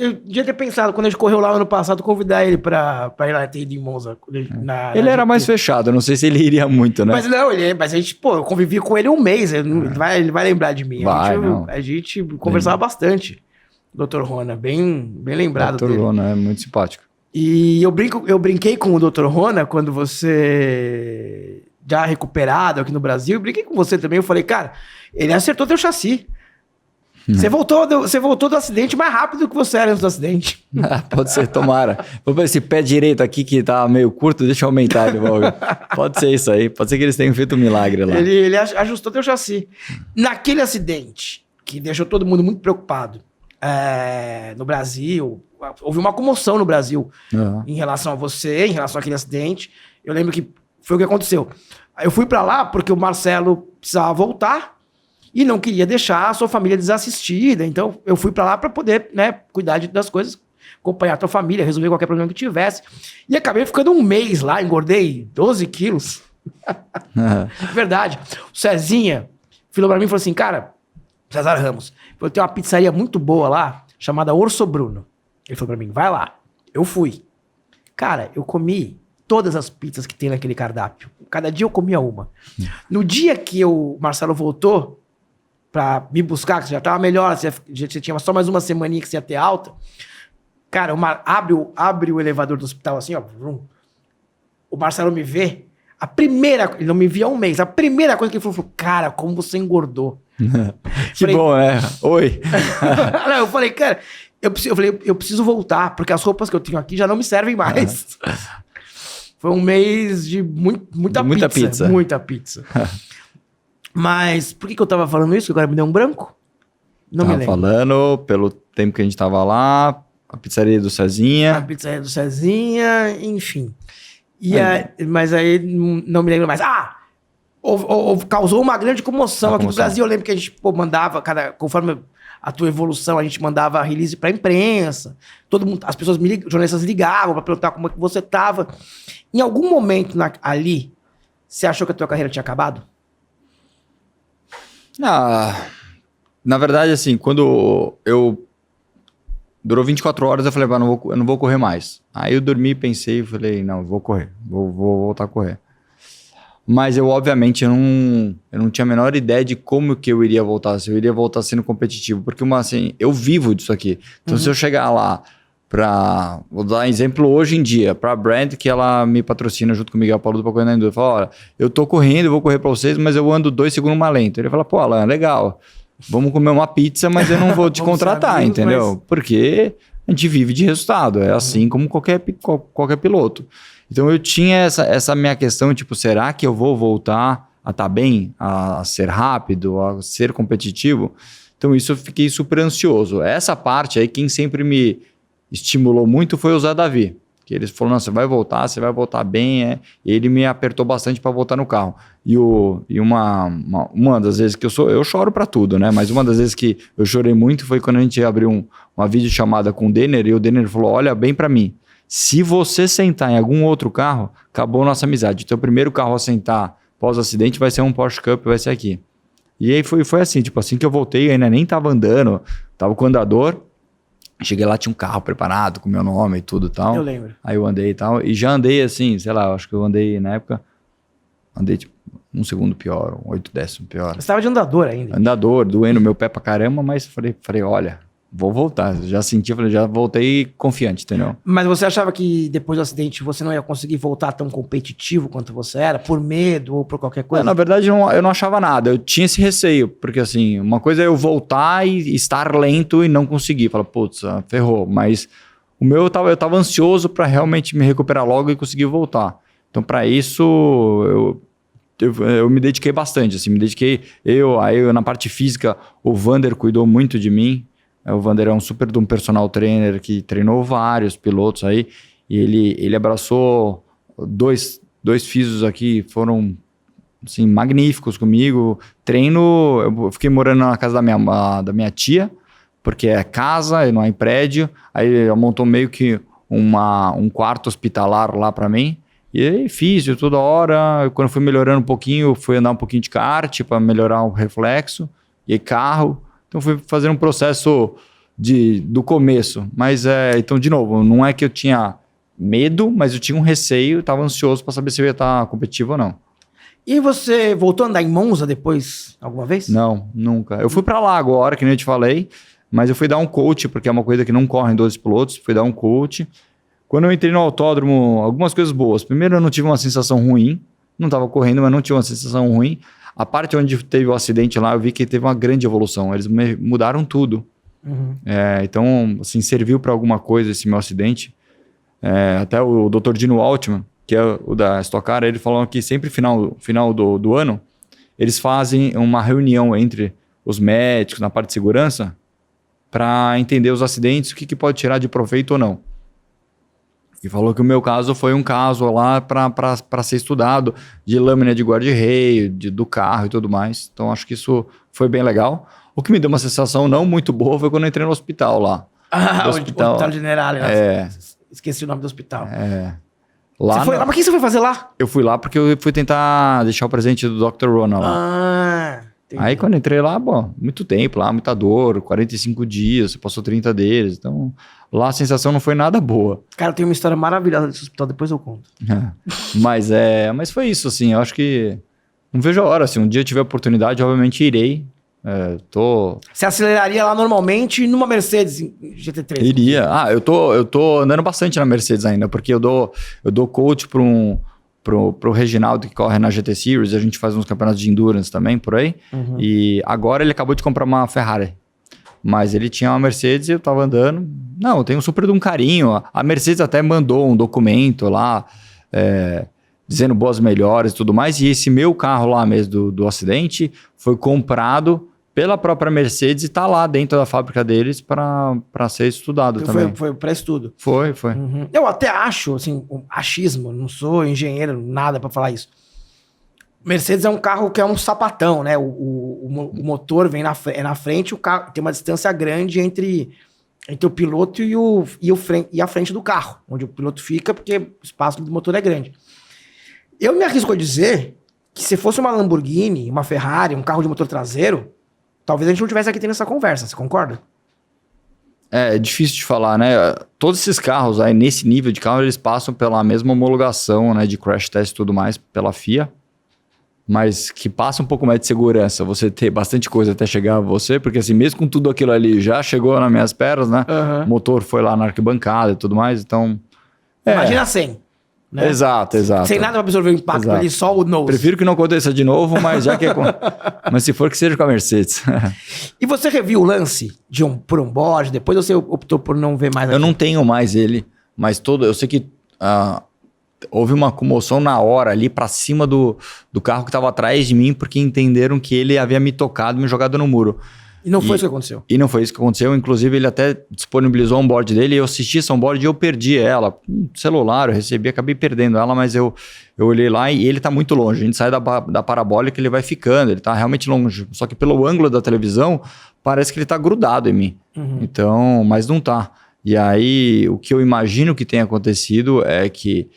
eu devia ter pensado, quando a gente correu lá no ano passado, convidar ele pra ir lá em Monza. Ele era mais fechado, eu não sei se ele iria muito, né? Mas não, mas a gente, eu convivi com ele um mês, ele vai lembrar de mim. A gente conversava bastante. Dr. Rona, bem lembrado dele. Dr. Rona é muito simpático. E eu brinquei com o Dr. Rona quando você já recuperado aqui no Brasil, eu brinquei com você também, eu falei, cara, ele acertou teu chassi. Você voltou do acidente mais rápido que você era antes do acidente. Pode ser, tomara. Vou ver esse pé direito aqui que tá meio curto, deixa eu aumentar ele logo. Pode ser isso aí, pode ser que eles tenham feito um milagre lá. Ele ajustou teu chassi. Naquele acidente, que deixou todo mundo muito preocupado, no Brasil, houve uma comoção no Brasil em relação a você, em relação àquele acidente. Eu lembro que foi o que aconteceu. Eu fui pra lá porque o Marcelo precisava voltar, e não queria deixar a sua família desassistida. Então, eu fui pra lá pra poder, cuidar das coisas, acompanhar a tua família, resolver qualquer problema que tivesse. E acabei ficando um mês lá, engordei 12 quilos. Verdade. O Cezinha falou pra mim, falou assim, cara, César Ramos, eu tenho uma pizzaria muito boa lá, chamada Orso Bruno. Ele falou pra mim, vai lá. Eu fui. Cara, eu comi todas as pizzas que tem naquele cardápio. Cada dia eu comia uma. No dia que o Marcelo voltou pra me buscar, que você já tava melhor, você tinha só mais uma semaninha que você ia ter alta. Cara, abre o elevador do hospital assim, ó. O Marcelo me vê. Ele não me via há um mês. A primeira coisa que ele falou, cara, como você engordou. Que bom, né? Oi. Não, eu falei, cara, eu preciso voltar, porque as roupas que eu tenho aqui já não me servem mais. Foi um mês de muita pizza. Muita pizza. Mas por que eu tava falando isso? Agora me deu um branco? Não me lembro. Falando pelo tempo que a gente tava lá, a pizzaria do Cezinha. A pizzaria do Cezinha, enfim. Mas aí não me lembro mais. Causou uma grande comoção aqui no Brasil. Eu lembro que a gente mandava, conforme a tua evolução, a gente mandava release pra imprensa. Todo mundo, as pessoas jornalistas ligavam pra perguntar como é que você tava. Em algum momento ali, você achou que a tua carreira tinha acabado? Na verdade, assim, quando durou 24 horas, eu falei, eu não vou correr mais. Aí eu dormi, pensei e falei, não, eu vou correr, vou voltar a correr. Mas obviamente, eu não tinha a menor ideia de como que eu iria voltar, se eu iria voltar sendo competitivo, porque eu vivo disso aqui. Então, se eu chegar lá vou dar exemplo hoje em dia, pra Brand, que ela me patrocina junto com o Miguel Paulo do Pacoena Enduro, fala, olha, eu tô correndo, eu vou correr pra vocês, mas eu ando 2 segundos mais lento. Ele fala, pô, Alan, legal, vamos comer uma pizza, mas eu não vou te contratar, amigos, entendeu? Porque a gente vive de resultado, é assim como qualquer piloto. Então eu tinha essa minha questão, tipo, será que eu vou voltar a estar bem, a ser rápido, a ser competitivo? Então isso eu fiquei super ansioso. Essa parte aí, quem sempre me estimulou muito foi o Zé Davi. Que eles falaram, você vai voltar bem. E ele me apertou bastante para voltar no carro. E uma das vezes que eu choro para tudo, né? Mas uma das vezes que eu chorei muito foi quando a gente abriu uma videochamada com o Denner, e o Denner falou, olha bem para mim, se você sentar em algum outro carro, acabou nossa amizade. O teu primeiro carro a sentar pós-acidente vai ser um Porsche Cup, vai ser aqui. E aí foi assim, tipo, assim que eu voltei, eu ainda nem tava andando, tava com o andador. Cheguei lá, tinha um carro preparado com meu nome e tudo e tal. Eu lembro. Aí eu andei e tal. E já andei assim, sei lá, acho que eu andei na época... Andei tipo 1 segundo pior, 8/10 pior. Você tava de andador ainda. Andador, doendo meu pé pra caramba, mas falei, olha, vou voltar. Já senti, já voltei confiante, entendeu? Mas você achava que depois do acidente você não ia conseguir voltar tão competitivo quanto você era? Por medo ou por qualquer coisa? Na verdade, eu não achava nada. Eu tinha esse receio. Porque assim, uma coisa é eu voltar e estar lento e não conseguir. Fala, putz, ferrou. Mas o meu, eu tava ansioso para realmente me recuperar logo e conseguir voltar. Então, para isso, eu me dediquei bastante. Assim, me dediquei, eu na parte física, o Vander cuidou muito de mim. O Vander é um super de um personal trainer que treinou vários pilotos aí. E ele abraçou dois físios aqui, foram assim, magníficos comigo. Treino, eu fiquei morando na casa da minha tia, porque é casa e não é prédio. Aí ele montou meio que um quarto hospitalar lá para mim. E aí fiz toda hora. Quando fui melhorando um pouquinho, fui andar um pouquinho de kart para melhorar o reflexo. E aí carro. Então fui fazer um processo do começo. Mas, então, de novo, não é que eu tinha medo, mas eu tinha um receio, estava ansioso para saber se eu ia estar competitivo ou não. E você voltou a andar em Monza depois, alguma vez? Não, nunca. Eu fui para lá agora, que nem eu te falei, mas eu fui dar um coach, porque é uma coisa que não correm 12 pilotos, fui dar um coach. Quando eu entrei no autódromo, algumas coisas boas. Primeiro, eu não tive uma sensação ruim, não estava correndo, mas não tive uma sensação ruim. A parte onde teve o acidente lá, eu vi que teve uma grande evolução. Eles mudaram tudo. Uhum. Então, assim, serviu para alguma coisa esse meu acidente. Até o Dr. Dino Altman, que é o da Stock Car, ele falou que sempre final do ano, eles fazem uma reunião entre os médicos na parte de segurança para entender os acidentes, o que pode tirar de proveito ou não. E falou que o meu caso foi um caso lá para ser estudado, de lâmina de guarda-reio, do carro e tudo mais. Então, acho que isso foi bem legal. O que me deu uma sensação não muito boa foi quando eu entrei no hospital lá. O Hospital Generale, né? Esqueci o nome do hospital. Lá você foi lá? Mas o que você foi fazer lá? Eu fui lá porque eu fui tentar deixar o presente do Dr. Ronald lá. Aí quando eu entrei lá, muito tempo lá, muita dor, 45 dias, você passou 30 deles. Então, lá a sensação não foi nada boa. Cara, tem uma história maravilhosa desse hospital, depois eu conto. Mas foi isso, assim, eu acho que não vejo a hora, se um dia eu tiver oportunidade, obviamente irei. Você aceleraria lá normalmente numa Mercedes GT3? Iria. Eu tô andando bastante na Mercedes ainda, porque eu dou coach pro Reginaldo, que corre na GT Series, a gente faz uns campeonatos de endurance também, por aí. Uhum. E agora ele acabou de comprar uma Ferrari. Mas ele tinha uma Mercedes e eu tava andando. Não, eu tenho super de um carinho. A Mercedes até mandou um documento lá, dizendo boas melhoras e tudo mais. E esse meu carro lá mesmo do acidente foi comprado pela própria Mercedes e tá lá dentro da fábrica deles para ser estudado também. Foi para estudo? Foi. Uhum. Eu até acho, assim, achismo, não sou engenheiro, nada para falar isso. Mercedes é um carro que é um sapatão, né? O motor vem na frente, o carro tem uma distância grande entre o piloto e a frente do carro, onde o piloto fica, porque o espaço do motor é grande. Eu me arrisco a dizer que se fosse uma Lamborghini, uma Ferrari, um carro de motor traseiro, talvez a gente não tivesse aqui tendo essa conversa, você concorda? É difícil de falar, né? Todos esses carros aí, nesse nível de carro, eles passam pela mesma homologação, né, de crash test e tudo mais, pela FIA, mas que passa um pouco mais de segurança, você ter bastante coisa até chegar a você, porque assim, mesmo com tudo aquilo ali, já chegou nas minhas pernas, né? Uhum. O motor foi lá na arquibancada e tudo mais, então... Imagina 100. Né? Exato. Sem nada para absorver o impacto ali, só o nose. Prefiro que não aconteça de novo, mas já que mas se for que seja com a Mercedes. E você reviu o lance por um board, depois você optou por não ver mais aqui? Eu não tenho mais ele, mas eu sei que houve uma comoção na hora ali pra cima do carro que tava atrás de mim, porque entenderam que ele havia me tocado, me jogado no muro. E não foi isso que aconteceu? E não foi isso que aconteceu. Inclusive, ele até disponibilizou a onboard dele. Eu assisti essa onboard e eu perdi ela. Com celular, eu recebi, acabei perdendo ela, mas eu olhei lá e ele tá muito longe. A gente sai da parabólica, ele vai ficando. Ele tá realmente longe. Só que pelo ângulo da televisão, parece que ele tá grudado em mim. Então, mas não tá. E aí, o que eu imagino que tenha acontecido é que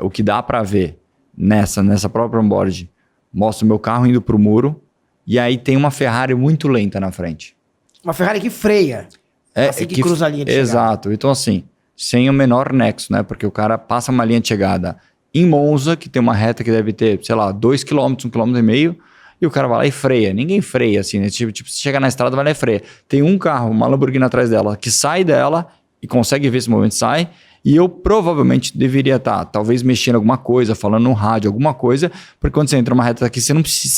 o que dá para ver nessa própria onboard, mostra o meu carro indo pro muro. E aí tem uma Ferrari muito lenta na frente. Uma Ferrari que freia. Assim que cruza a linha de chegada. Exato. Então assim, sem o menor nexo, né? Porque o cara passa uma linha de chegada em Monza, que tem uma reta que deve ter, sei lá, 2 km, 1,5 km, e o cara vai lá e freia. Ninguém freia assim, né? Tipo, se chega na estrada, vai lá e freia. Tem um carro, uma Lamborghini atrás dela, que sai dela e consegue ver se o momento sai. E eu provavelmente deveria estar, talvez, mexendo alguma coisa, falando no rádio, alguma coisa, porque quando você entra numa reta aqui, você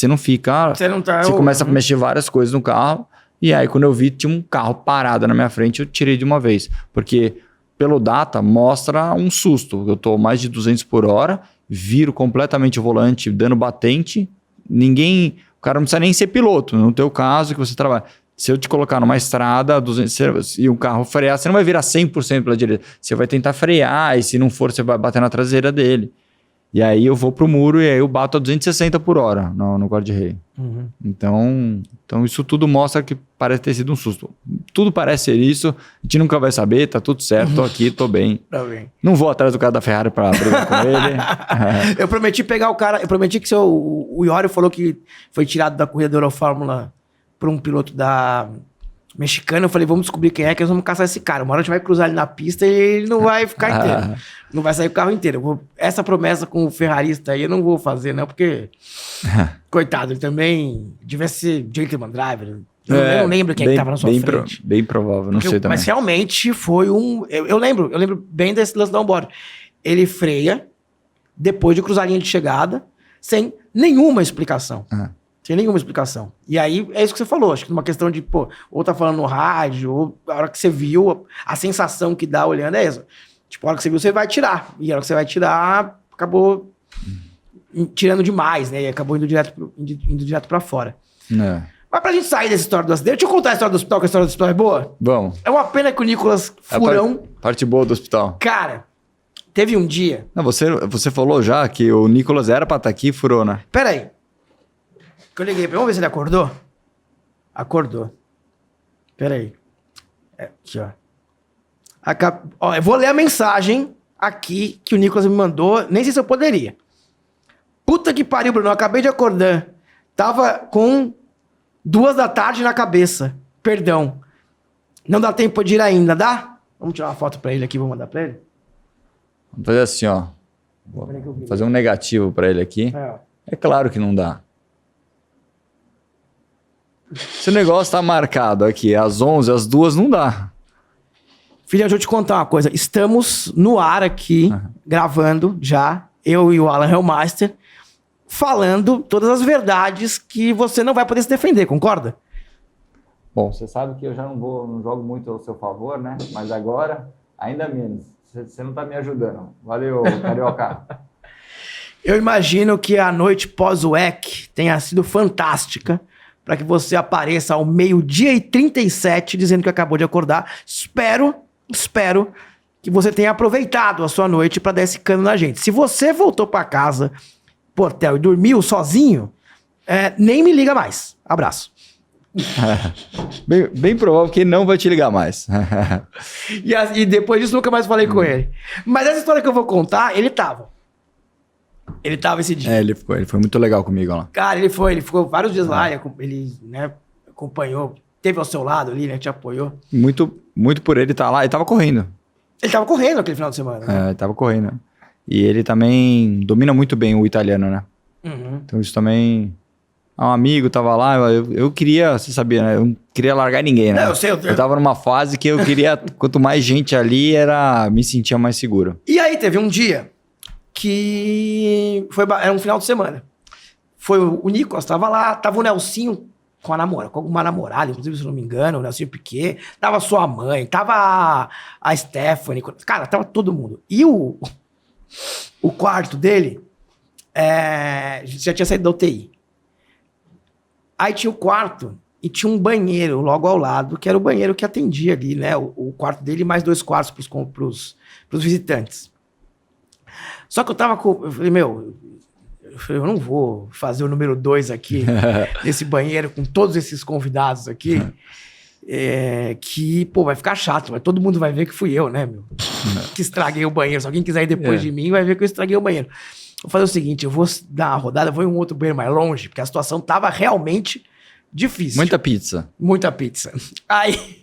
não fica... Você começa a mexer várias coisas no carro, e aí quando eu vi, tinha um carro parado na minha frente, eu tirei de uma vez. Porque pelo data, mostra um susto. Eu tô mais de 200 por hora, viro completamente o volante, dando batente, o cara não precisa nem ser piloto, no teu caso que você trabalha. Se eu te colocar numa estrada 200, e um carro frear, você não vai virar 100% pela direita. Você vai tentar frear e se não for, você vai bater na traseira dele. E aí eu vou pro muro e aí eu bato a 260 por hora no guarda-reio. Então isso tudo mostra que parece ter sido um susto. Tudo parece ser isso. A gente nunca vai saber, tá tudo certo, tô aqui, tô bem. Tá bem. Não vou atrás do cara da Ferrari pra brigar com ele. Eu prometi pegar o cara, eu prometi que o Iorio falou que foi tirado da corrida da Eurofórmula por um piloto da mexicana. Eu falei, vamos descobrir quem é, que nós vamos caçar esse cara. Uma hora a gente vai cruzar ele na pista e ele não vai ficar inteiro. Não vai sair o carro inteiro. Essa promessa com o ferrarista aí eu não vou fazer, não, porque coitado, ele também devia ser gentleman driver. Eu não lembro quem que tava na sua frente. Bem provável, não sei também. Mas realmente foi um... Eu lembro bem desse lance da onboard. Ele freia depois de cruzar a linha de chegada sem nenhuma explicação. Sem nenhuma explicação. E aí, é isso que você falou. Acho que uma questão de, ou tá falando no rádio, ou a hora que você viu, a sensação que dá olhando é essa. Tipo, a hora que você viu, você vai tirar. E a hora que você vai tirar, acabou tirando demais, né? E acabou indo direto pra fora. Mas pra gente sair dessa história do acidente, deixa eu contar a história do hospital, que a história do hospital é boa. Vamos. É uma pena que o Nicolas Furão... Parte boa do hospital. Cara, teve um dia... Não, você falou já que o Nicolas era pra estar aqui e furou, né? Pera aí. Que eu liguei pra ele. Vamos ver se ele acordou? Acordou. Pera aí. Aqui, ó. Eu vou ler a mensagem aqui que o Nicolas me mandou. Nem sei se eu poderia. Puta que pariu, Bruno. Eu acabei de acordar. Tava com 2 da tarde na cabeça. Perdão. Não dá tempo de ir ainda, dá? Vamos tirar uma foto pra ele aqui. Vou mandar pra ele. Vamos fazer assim, ó. Vou fazer um negativo pra ele aqui. É claro que não dá. Se o negócio tá marcado aqui às 11, às 2, não dá. Filha, deixa eu te contar uma coisa. Estamos no ar aqui, gravando já, eu e o Alan Hellmaster, falando todas as verdades que você não vai poder se defender, concorda? Bom, você sabe que eu já não jogo muito ao seu favor, né? Mas agora, ainda menos. Você não tá me ajudando. Valeu, Carioca. Eu imagino que a noite pós-WEC tenha sido fantástica, para que você apareça ao 12h37 dizendo que acabou de acordar. Espero que você tenha aproveitado a sua noite para dar esse cano na gente. Se você voltou para casa, pro hotel e dormiu sozinho, nem me liga mais. Abraço. Bem provável que ele não vai te ligar mais. E depois disso nunca mais falei com ele. Mas essa história que eu vou contar, ele tava esse dia. Ele foi muito legal comigo lá. Cara, ele ficou vários dias lá, ele né, acompanhou, teve ao seu lado ali, né, te apoiou. Muito por ele estar lá, ele tava correndo. Ele tava correndo aquele final de semana. Né? Ele tava correndo. E ele também domina muito bem o italiano, né? Então isso também... Um amigo tava lá, eu queria, você sabia, né? Eu não queria largar ninguém, né? Não, eu sei. Eu tava numa fase que eu queria, quanto mais gente ali, me sentia mais seguro. E aí teve um dia que era um final de semana. Foi o Nicolas, tava lá, tava o Nelsinho com uma namorada, inclusive, se eu não me engano, o Nelsinho Piquet, tava sua mãe, tava a Stephanie, cara, tava todo mundo. E o O quarto dele já tinha saído da UTI. Aí tinha o quarto e tinha um banheiro logo ao lado, que era o banheiro que atendia ali, né? O quarto dele mais 2 quartos pros visitantes. Só que eu falei, eu não vou fazer o número 2 aqui, nesse banheiro, com todos esses convidados aqui, que, vai ficar chato, mas todo mundo vai ver que fui eu, né, meu? Que estraguei o banheiro. Se alguém quiser ir depois de mim, vai ver que eu estraguei o banheiro. Vou fazer o seguinte, eu vou dar uma rodada, vou em um outro banheiro mais longe, porque a situação tava realmente difícil. Muita pizza. Muita pizza. Aí,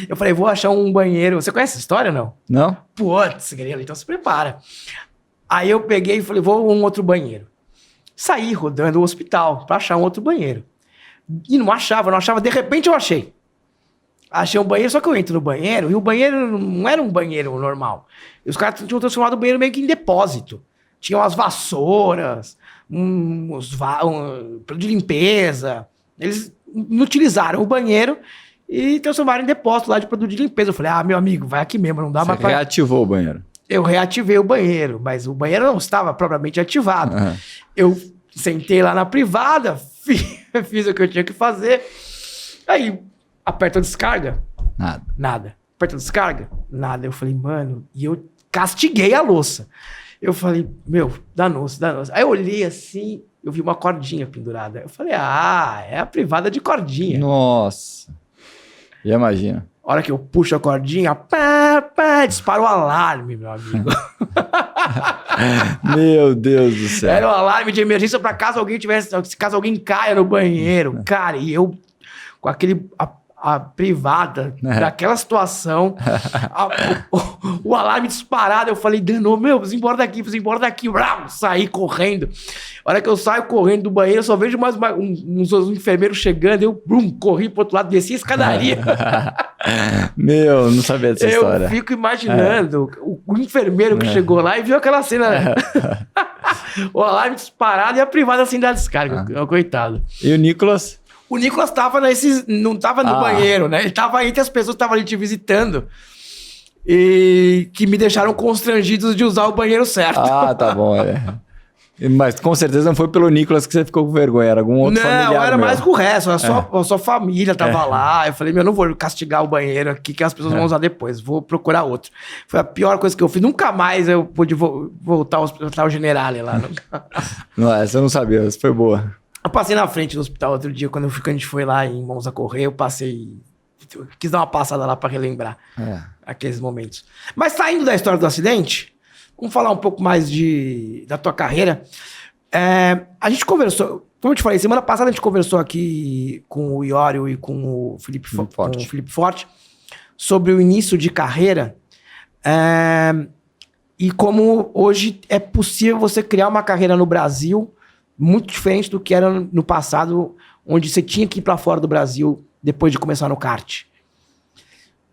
eu falei, vou achar um banheiro... Você conhece essa história, não? Não. Putz, então se prepara. Aí eu peguei e falei, vou a um outro banheiro. Saí rodando o hospital pra achar um outro banheiro. E não achava. De repente eu achei. Achei um banheiro, só que eu entro no banheiro, e o banheiro não era um banheiro normal. E os caras tinham transformado o banheiro meio que em depósito. Tinha umas vassouras, produto de limpeza. Eles utilizaram o banheiro e transformaram em depósito lá de produto de limpeza. Eu falei, meu amigo, vai aqui mesmo, não dá mais pra... Você reativou o banheiro? Eu reativei o banheiro, mas o banheiro não estava propriamente ativado. Eu sentei lá na privada, fiz o que eu tinha que fazer. Aí, aperta a descarga. Nada. Aperta a descarga? Nada. Eu falei, mano, e eu castiguei a louça. Eu falei, danou-se. Aí eu olhei assim, eu vi uma cordinha pendurada. Eu falei, é a privada de cordinha. Nossa. Já imagina. A hora que eu puxo a cordinha, dispara o alarme, meu amigo. Meu Deus do céu. Era um alarme de emergência para caso alguém caia no banheiro. Cara, e eu com a privada daquela situação, o alarme disparado, eu falei, danou, preciso ir embora daqui. Saí correndo. A hora que eu saio correndo do banheiro, eu só vejo mais uns enfermeiros chegando, eu corri pro outro lado, desci a escadaria. Não sabia dessa história. Eu fico imaginando o enfermeiro que chegou lá e viu aquela cena, o alarme disparado e a privada assim da descarga. Coitado. E o Nicolas? O Nicolas não tava no banheiro, né? Ele tava entre as pessoas que estavam ali te visitando e que me deixaram constrangidos de usar o banheiro certo. Tá bom, Mas com certeza não foi pelo Nicolas que você ficou com vergonha, era algum outro familiar. Não, era mais com o resto, a sua família tava lá. Eu falei, não vou castigar o banheiro aqui que as pessoas vão usar depois, vou procurar outro. Foi a pior coisa que eu fiz, nunca mais eu pude voltar ao Hospital Generale lá. Não, essa eu não sabia, essa foi boa. Eu passei na frente do hospital outro dia, quando a gente foi lá em Monza correr, eu quis dar uma passada lá pra relembrar aqueles momentos. Mas saindo da história do acidente, vamos falar um pouco mais da tua carreira. A gente conversou, como eu te falei, semana passada a gente conversou aqui com o Iório e com o Felipe Forte sobre o início de carreira e como hoje é possível você criar uma carreira no Brasil muito diferente do que era no passado, onde você tinha que ir para fora do Brasil depois de começar no kart.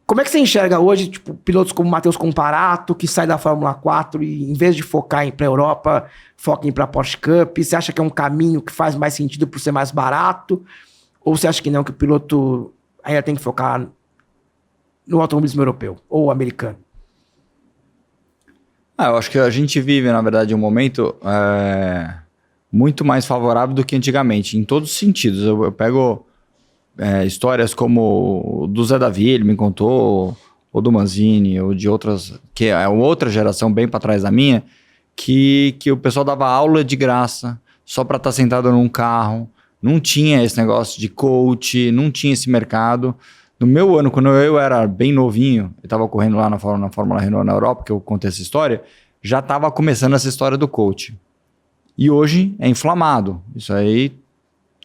Como é que você enxerga hoje, pilotos como Matheus Comparato, que sai da Fórmula 4 e, em vez de focar em ir para a Europa, foca em ir para a Porsche Cup? Você acha que é um caminho que faz mais sentido por ser mais barato? Ou você acha que não, que o piloto ainda tem que focar no automobilismo europeu ou americano? Eu acho que a gente vive, na verdade, um momento muito mais favorável do que antigamente, em todos os sentidos. Eu pego histórias como do Zé Davi, ele me contou, ou do Manzini, ou de outras, que é uma outra geração bem para trás da minha, que o pessoal dava aula de graça, só para estar sentado num carro, não tinha esse negócio de coach, não tinha esse mercado. No meu ano, quando eu era bem novinho, eu estava correndo lá na Fórmula Renault na Europa, que eu contei essa história, já estava começando essa história do coach. E hoje é inflamado. Isso aí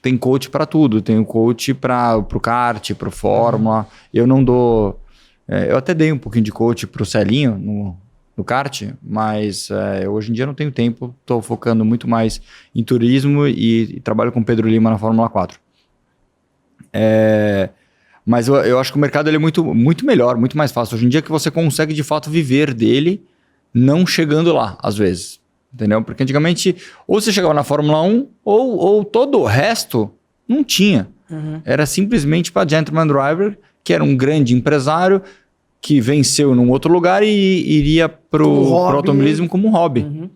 tem coach para tudo. Tem o coach para o kart, para o Fórmula. Eu não dou... eu até dei um pouquinho de coach para o Celinho no kart, mas hoje em dia não tenho tempo. Estou focando muito mais em turismo e trabalho com o Pedro Lima na Fórmula 4. Mas eu acho que o mercado ele é muito, muito melhor, muito mais fácil. Hoje em dia que você consegue de fato viver dele, não chegando lá, às vezes. Entendeu? Porque antigamente, ou você chegava na Fórmula 1, ou todo o resto não tinha. Era simplesmente para Gentleman Driver, que era um grande empresário, que venceu num outro lugar e iria pro automobilismo como um hobby. Uhum.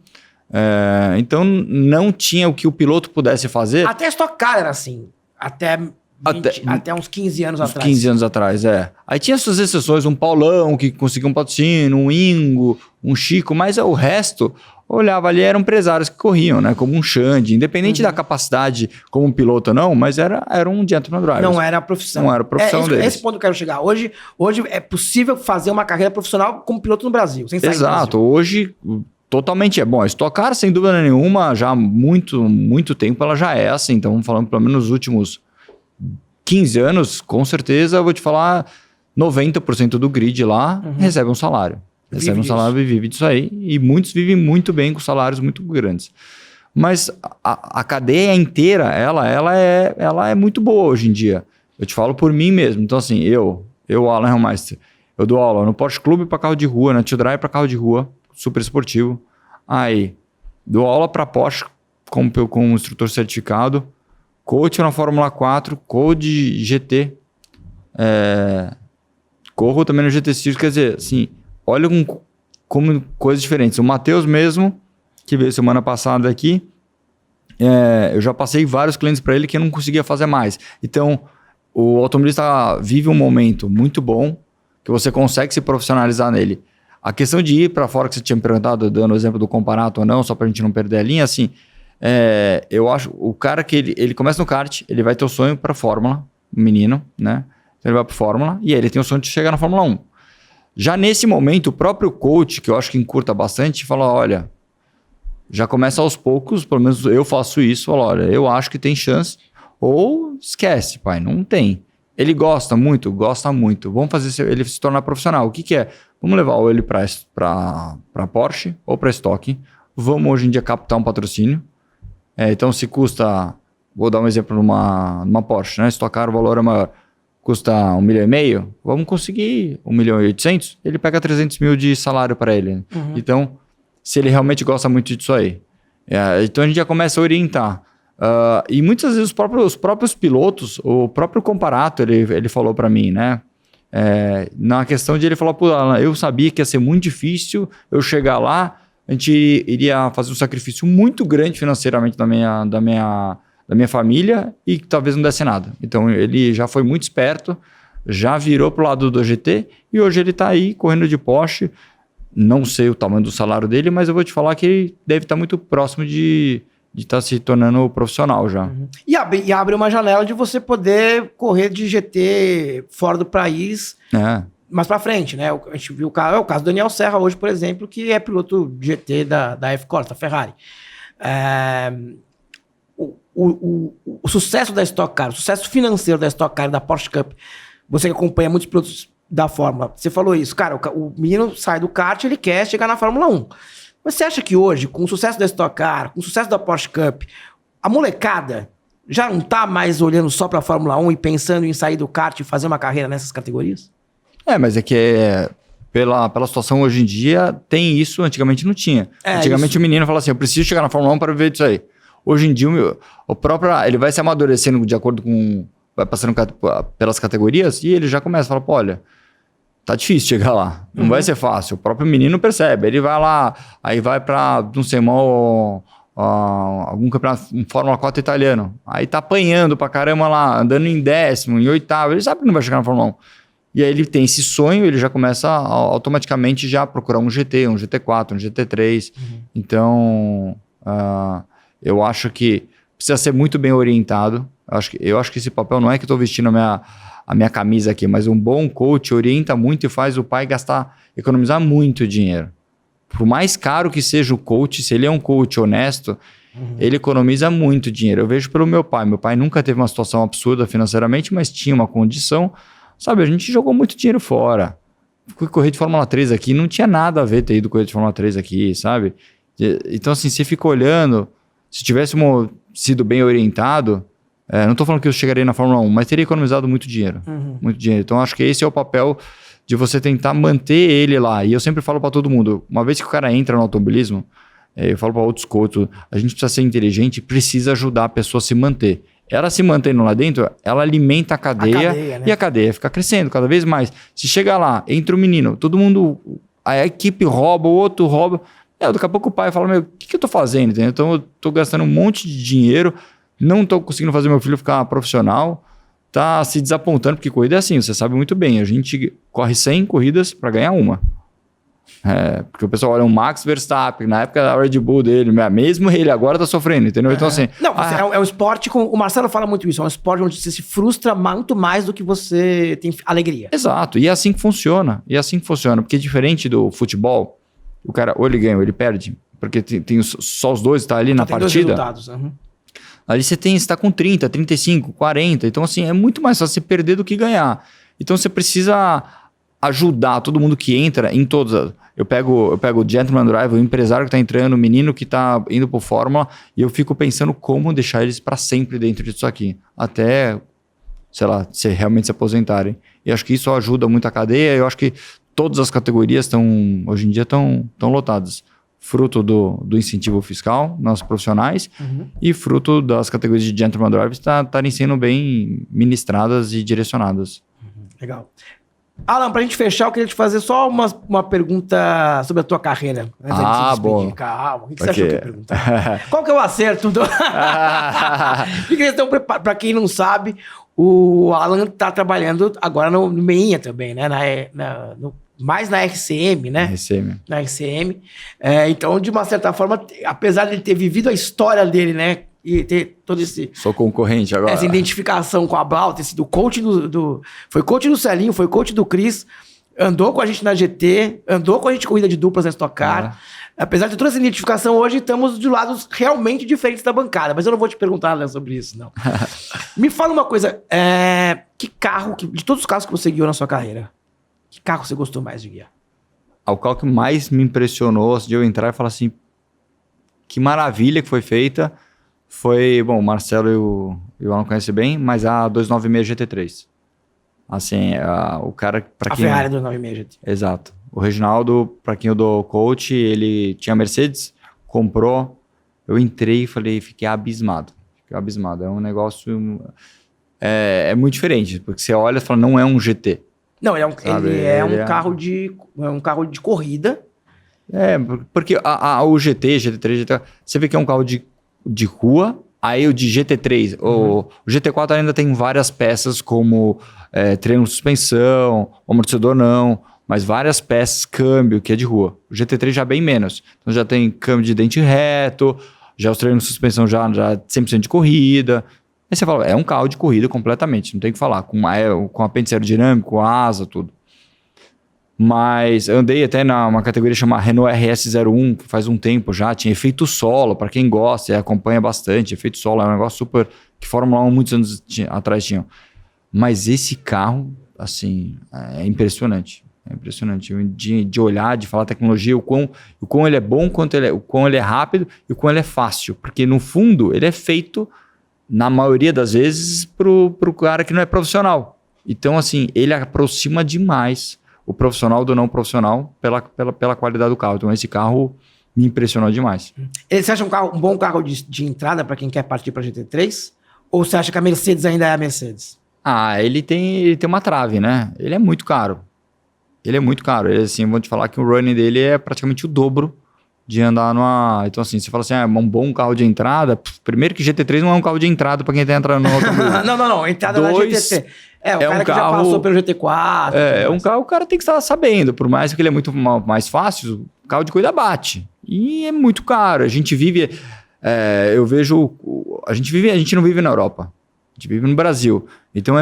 Então não tinha o que o piloto pudesse fazer. Até a Stock Car era assim. Até uns 15 anos atrás. 15 anos atrás, Aí tinha suas exceções, um Paulão que conseguiu um patrocínio, um Ingo, um Chico, mas o resto, olhava ali, eram empresários que corriam, né? Como um Xande, independente da capacidade como um piloto ou não, mas era um gentleman driver. Não era a profissão. Não era a profissão deles. Esse ponto que eu quero chegar. Hoje é possível fazer uma carreira profissional como piloto no Brasil, sem sair do Brasil. Exato, hoje totalmente é bom. A Stock Car, sem dúvida nenhuma, já há muito tempo ela já é assim. Então, vamos falando pelo menos nos últimos 15 anos, com certeza, eu vou te falar, 90% do grid lá recebe um salário. Recebe um salário e vive disso aí. E muitos vivem muito bem com salários muito grandes. Mas a cadeia inteira, ela é muito boa hoje em dia. Eu te falo por mim mesmo. Então, assim, eu Alan Hellmeister, eu dou aula no Porsche Clube para carro de rua, na Tio Drive para carro de rua, super esportivo. Aí, dou aula para Porsche com um instrutor certificado, coach na Fórmula 4, coach GT, corro também no GT Series, quer dizer, assim, olha como coisas diferentes. O Matheus mesmo, que veio semana passada aqui, eu já passei vários clientes para ele que eu não conseguia fazer mais. Então, o automobilista vive um momento muito bom, que você consegue se profissionalizar nele. A questão de ir para fora, que você tinha me perguntado, dando o exemplo do Comparato ou não, só para a gente não perder a linha, assim, eu acho, o cara que ele começa no kart, ele vai ter o sonho para Fórmula, o menino, né? Então ele vai para Fórmula e aí ele tem o sonho de chegar na Fórmula 1. Já nesse momento, o próprio coach, que eu acho que encurta bastante, fala, olha, já começa aos poucos, pelo menos eu faço isso, fala, olha, eu acho que tem chance, ou esquece, pai, não tem. Ele gosta muito, vamos fazer ele se tornar profissional. O que é? Vamos levar ele para Porsche ou para Stock, vamos hoje em dia captar um patrocínio. Então se custa, vou dar um exemplo numa Porsche, né? Stock Car, o valor é maior, custa 1,5 milhão, vamos conseguir 1.800.000, ele pega 300 mil de salário para ele. Então, se ele realmente gosta muito disso aí. Então a gente já começa a orientar. E muitas vezes os próprios pilotos, o próprio Comparato, ele falou para mim, né? Na questão de ele falar, pô, Alan, eu sabia que ia ser muito difícil eu chegar lá, a gente iria fazer um sacrifício muito grande financeiramente da minha família e talvez não desse nada. Então ele já foi muito esperto, já virou pro lado do GT e hoje ele tá aí correndo de Porsche. Não sei o tamanho do salário dele, mas eu vou te falar que ele deve estar muito próximo de estar se tornando profissional já. E abre uma janela de você poder correr de GT fora do país mais pra frente, né? A gente viu o caso do Daniel Serra hoje, por exemplo, que é piloto GT da F-Corsa, da Ferrari. O sucesso da Stock Car, o sucesso financeiro da Stock Car e da Porsche Cup, você que acompanha muitos pilotos da Fórmula, você falou isso, cara, o menino sai do kart, ele quer chegar na Fórmula 1. Mas você acha que hoje, com o sucesso da Stock Car, com o sucesso da Porsche Cup, a molecada já não tá mais olhando só pra Fórmula 1 e pensando em sair do kart e fazer uma carreira nessas categorias? Mas é que pela situação hoje em dia, tem isso, antigamente não tinha. Antigamente isso. O menino fala assim, eu preciso chegar na Fórmula 1 para ver isso aí. Hoje em dia, ele vai se amadurecendo de acordo com... Vai passando pelas categorias e ele já começa a falar, pô, olha, tá difícil chegar lá. Não vai ser fácil. O próprio menino percebe. Ele vai lá, aí vai pra, não sei, algum campeonato, um Fórmula 4 italiano. Aí tá apanhando pra caramba lá, andando em 10º, em 8º. Ele sabe que não vai chegar na Fórmula 1. E aí ele tem esse sonho, ele já começa automaticamente já procurar um GT, um GT4, um GT3. Então, eu acho que precisa ser muito bem orientado. Eu acho que esse papel não é que eu tô vestindo a minha camisa aqui, mas um bom coach orienta muito e faz o pai economizar muito dinheiro. Por mais caro que seja o coach, se ele é um coach honesto, ele economiza muito dinheiro. Eu vejo pelo meu pai. Meu pai nunca teve uma situação absurda financeiramente, mas tinha uma condição. Sabe, a gente jogou muito dinheiro fora. Fui correr de Fórmula 3 aqui, não tinha nada a ver ter ido correr de Fórmula 3 aqui, sabe? Então, assim, você fica olhando, se tivéssemos sido bem orientado, não estou falando que eu chegaria na Fórmula 1, mas teria economizado muito dinheiro. Muito dinheiro. Então, acho que esse é o papel de você tentar manter ele lá. E eu sempre falo para todo mundo, uma vez que o cara entra no automobilismo, eu falo para outros coaches, a gente precisa ser inteligente e precisa ajudar a pessoa a se manter. ela se mantendo lá dentro, ela alimenta a cadeia né? E a cadeia fica crescendo cada vez mais. Se chegar lá, entra o menino, todo mundo, a equipe rouba, o outro rouba. Daqui a pouco o pai fala, o que eu tô fazendo? Entendeu? Então eu tô gastando um monte de dinheiro, não tô conseguindo fazer meu filho ficar profissional, tá se desapontando, porque corrida é assim, você sabe muito bem, a gente corre 100 corridas para ganhar uma. Porque o pessoal olha o Max Verstappen, na época da Red Bull dele, mesmo ele agora tá sofrendo, entendeu? Então assim... Não, é um esporte, o Marcelo fala muito isso, é um esporte onde você se frustra muito mais do que você tem alegria. Exato, e é assim que funciona, porque diferente do futebol, o cara ou ele ganha ou ele perde, porque tem só os dois tá ali na partida. Dois resultados, Ali você tá com 30, 35, 40, então assim, é muito mais fácil você perder do que ganhar. Então você precisa ajudar todo mundo que entra em todas. Eu pego o Gentleman Drive, o empresário que está entrando, o menino que está indo para Fórmula, e eu fico pensando como deixar eles para sempre dentro disso aqui, até, sei lá, se realmente se aposentarem. E acho que isso ajuda muito a cadeia, eu acho que todas as categorias hoje em dia estão lotadas. Fruto do incentivo fiscal, nossos profissionais, e fruto das categorias de Gentleman Drive estarem sendo bem ministradas e direcionadas. Legal. Alan, pra gente fechar, eu queria te fazer só uma pergunta sobre a tua carreira. Bom. Calma, o que você achou que eu ia perguntar? Qual que é o acerto do... Então, pra quem não sabe, o Alan tá trabalhando agora no Meinha também, né? Mais na RCM, né? Na RCM. Então, de uma certa forma, apesar de ele ter vivido a história dele, né? E ter todo esse... Sou concorrente agora. Essa identificação com a Blau, ter sido coach foi coach do Celinho, foi coach do Cris, andou com a gente na GT, andou com a gente em corrida de duplas na Stock Car. Apesar de toda essa identificação, hoje estamos de lados realmente diferentes da bancada. Mas eu não vou te perguntar, Léo, sobre isso, não. Me fala uma coisa, que carro, de todos os carros que você guiou na sua carreira, que carro você gostou mais de guiar? O carro que mais me impressionou, de eu entrar e falar assim, que maravilha que foi feita, foi, bom, o Marcelo e o Alan conhecem bem, mas a 296 GT3. Assim, o cara... A Ferrari 296 GT. Exato. O Reginaldo, para quem eu dou coach, ele tinha Mercedes, comprou, eu entrei e fiquei abismado. É um negócio... É muito diferente, porque você olha e fala, não é um GT. Não, ele é um carro de corrida. Porque o GT, GT3, GT4, você vê que é um carro de rua, aí o de GT3, o GT4 ainda tem várias peças como treino de suspensão, amortecedor não, mas várias peças, câmbio, que é de rua. O GT3 já bem menos. Então já tem câmbio de dente reto, já os treinos de suspensão já 100% de corrida. Aí você fala, é um carro de corrida completamente, não tem o que falar, com apêndice aerodinâmico, asa, tudo. Mas eu andei até numa categoria chamada Renault RS01, que faz um tempo já, tinha efeito solo, para quem gosta e acompanha bastante, efeito solo é um negócio super, que Fórmula 1 muitos anos atrás tinham. Mas esse carro, assim, é impressionante. É impressionante de olhar, de falar tecnologia, o quão ele é bom, o quão ele é rápido e o quão ele é fácil. Porque no fundo, ele é feito, na maioria das vezes, pro cara que não é profissional. Então, assim, ele aproxima demais o profissional do não profissional pela qualidade do carro. Então, esse carro me impressionou demais. Você acha um bom carro de entrada para quem quer partir para GT3? Ou você acha que a Mercedes ainda é a Mercedes? Ele tem uma trave, né? Ele é muito caro. Ele, assim, vou te falar que o running dele é praticamente o dobro de andar numa... Então, assim, você fala assim, é um bom carro de entrada. Primeiro que GT3 não é um carro de entrada para quem tá entrando no automóvel. Não. Entrada na GT3. O cara que já passou pelo GT4. É um carro, o cara tem que estar sabendo. Por mais que ele é muito mais fácil, o carro de corrida bate. E é muito caro. A gente vive... eu vejo... A gente não vive na Europa. A gente vive no Brasil. Então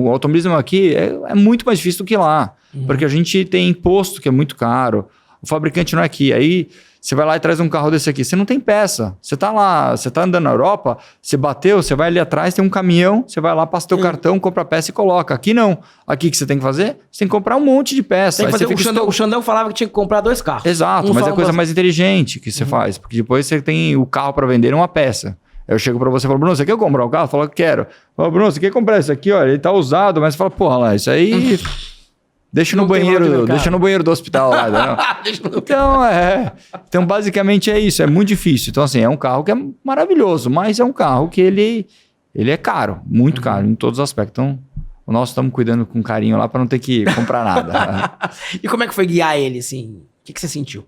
o automobilismo aqui é muito mais difícil do que lá. Porque a gente tem imposto que é muito caro. O fabricante não é aqui. Aí você vai lá e traz um carro desse aqui. Você não tem peça. Você tá lá, você tá andando na Europa, você bateu, você vai ali atrás, tem um caminhão, você vai lá, passa teu cartão, compra a peça e coloca. Aqui não. Aqui o que você tem que fazer? Você tem que comprar um monte de peça. Tem que fazer, o Xandão falava que tinha que comprar 2 carros. Exato, mas é a coisa mais inteligente que você faz. Porque depois você tem o carro para vender uma peça. Eu chego pra você e falo, Bruno, você quer comprar um carro? Eu falo, quero. Eu falo, Bruno, você quer comprar isso aqui? Olha, ele tá usado, mas você fala, porra lá, isso aí... Deixa no banheiro do hospital lá. Então, basicamente é isso, é muito difícil. Então, assim, é um carro que é maravilhoso, mas é um carro que ele ele é caro, muito caro, em todos os aspectos. Então, o nosso estamos cuidando com carinho lá para não ter que comprar nada. E como é que foi guiar ele, assim? O que você sentiu?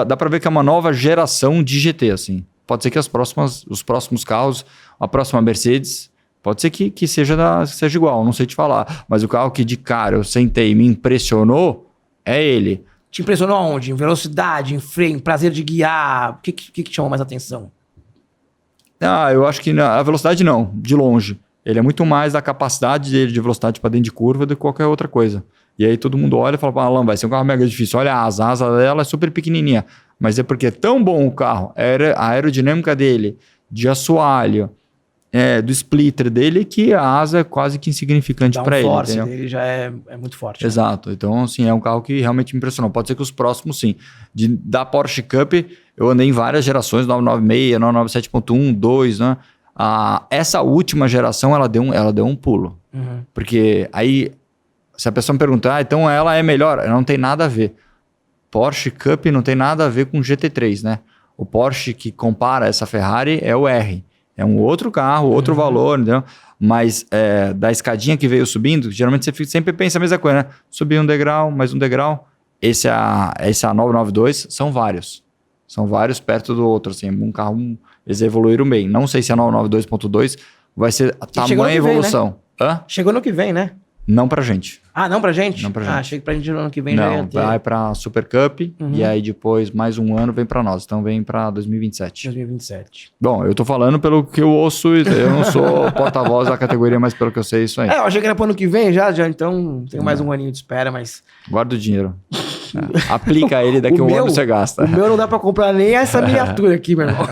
Dá para ver que é uma nova geração de GT, assim. Pode ser que os próximos carros, a próxima Mercedes, pode ser que seja igual, não sei te falar. Mas o carro que de cara eu sentei e me impressionou é ele. Te impressionou aonde? Em velocidade, em freio, em prazer de guiar? O que chamou mais atenção? Eu acho que a velocidade não, de longe. Ele é muito mais da capacidade dele de velocidade para dentro de curva do que qualquer outra coisa. E aí todo mundo olha e fala, Alan, vai ser um carro mega difícil. Olha a asa dela é super pequenininha. Mas é porque é tão bom o carro, a aerodinâmica dele, de assoalho, do splitter dele, que a asa é quase que insignificante para ele. O force dele já é muito forte. Exato. Né? Então, assim, é um carro que realmente me impressionou. Pode ser que os próximos, sim. Da Porsche Cup, eu andei em várias gerações, 996, 997.1, 2, né? Essa última geração, ela deu um pulo. Uhum. Porque aí, se a pessoa me perguntar, então ela é melhor? Não tem nada a ver. Porsche Cup não tem nada a ver com GT3, né? O Porsche que compara essa Ferrari é o R. É um outro carro, outro valor, entendeu? Mas da escadinha que veio subindo, geralmente você sempre pensa a mesma coisa, né? Subir um degrau, mais um degrau. Esse é a 992, são vários. São vários perto do outro, assim. Um carro, eles evoluíram bem. Não sei se a 992.2 vai ser a tamanha evolução. Vem, né? Chegou no que vem, né? Não pra gente. Não pra gente? Não pra gente. Achei que pra gente no ano que vem já ia ter. Vai pra Super Cup e aí depois mais um ano vem pra nós. Então vem pra 2027. 2027. Bom, eu tô falando pelo que eu ouço, eu não sou porta-voz da categoria, mas pelo que eu sei é isso aí. Eu achei que era pro ano que vem já então tem mais um aninho de espera, mas... Guarda o dinheiro. Aplica ele, daqui a um ano você gasta. O meu não dá pra comprar nem essa miniatura aqui, meu irmão.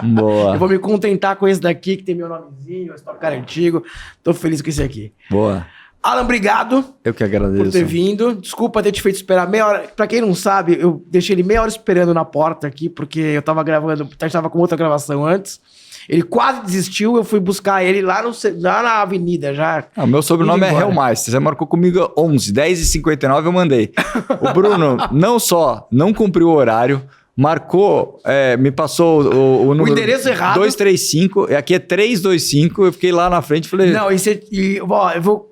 Boa. Eu vou me contentar com esse daqui, que tem meu nomezinho, eu estou cara antigo. Tô feliz com esse aqui. Boa. Alan, obrigado. Eu que agradeço. Por ter vindo. Desculpa ter te feito esperar meia hora. Pra quem não sabe, eu deixei ele meia hora esperando na porta aqui, porque eu tava gravando, a gente tava com outra gravação antes. Ele quase desistiu, eu fui buscar ele lá na avenida já. O meu sobrenome é Helmeister. Você marcou comigo 11, 10h59 eu mandei. O Bruno não só não cumpriu o horário, marcou, me passou o número... O endereço errado. 235, aqui é 325, eu fiquei lá na frente e falei... Não, eu vou...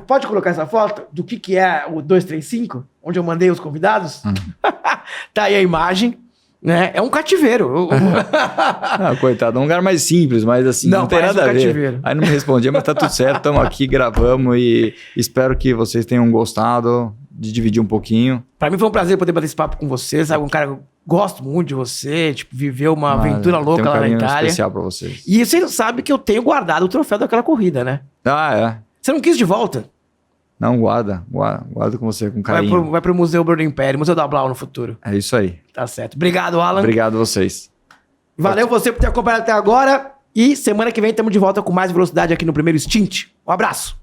Pode colocar essa foto do que é o 235? Onde eu mandei os convidados? Tá aí a imagem. Né? É um cativeiro. Coitado, é um lugar mais simples, mas assim, não tem nada a ver. Aí não me respondia, mas tá tudo certo, estamos aqui, gravamos e espero que vocês tenham gostado de dividir um pouquinho. Pra mim foi um prazer poder bater esse papo com você, sabe? Um cara que eu gosto muito de você, viveu uma aventura louca lá na Itália. Especial pra vocês. E você sabe que eu tenho guardado o troféu daquela corrida, né? Você não quis de volta? Não, guarda com você, com carinho. Vai pro Museu Bruno Império, Museu da Blau no futuro. É isso aí. Tá certo. Obrigado, Alan. Obrigado a vocês. Valeu você por ter acompanhado até agora. E semana que vem estamos de volta com mais velocidade aqui no Primeiro Stint. Um abraço.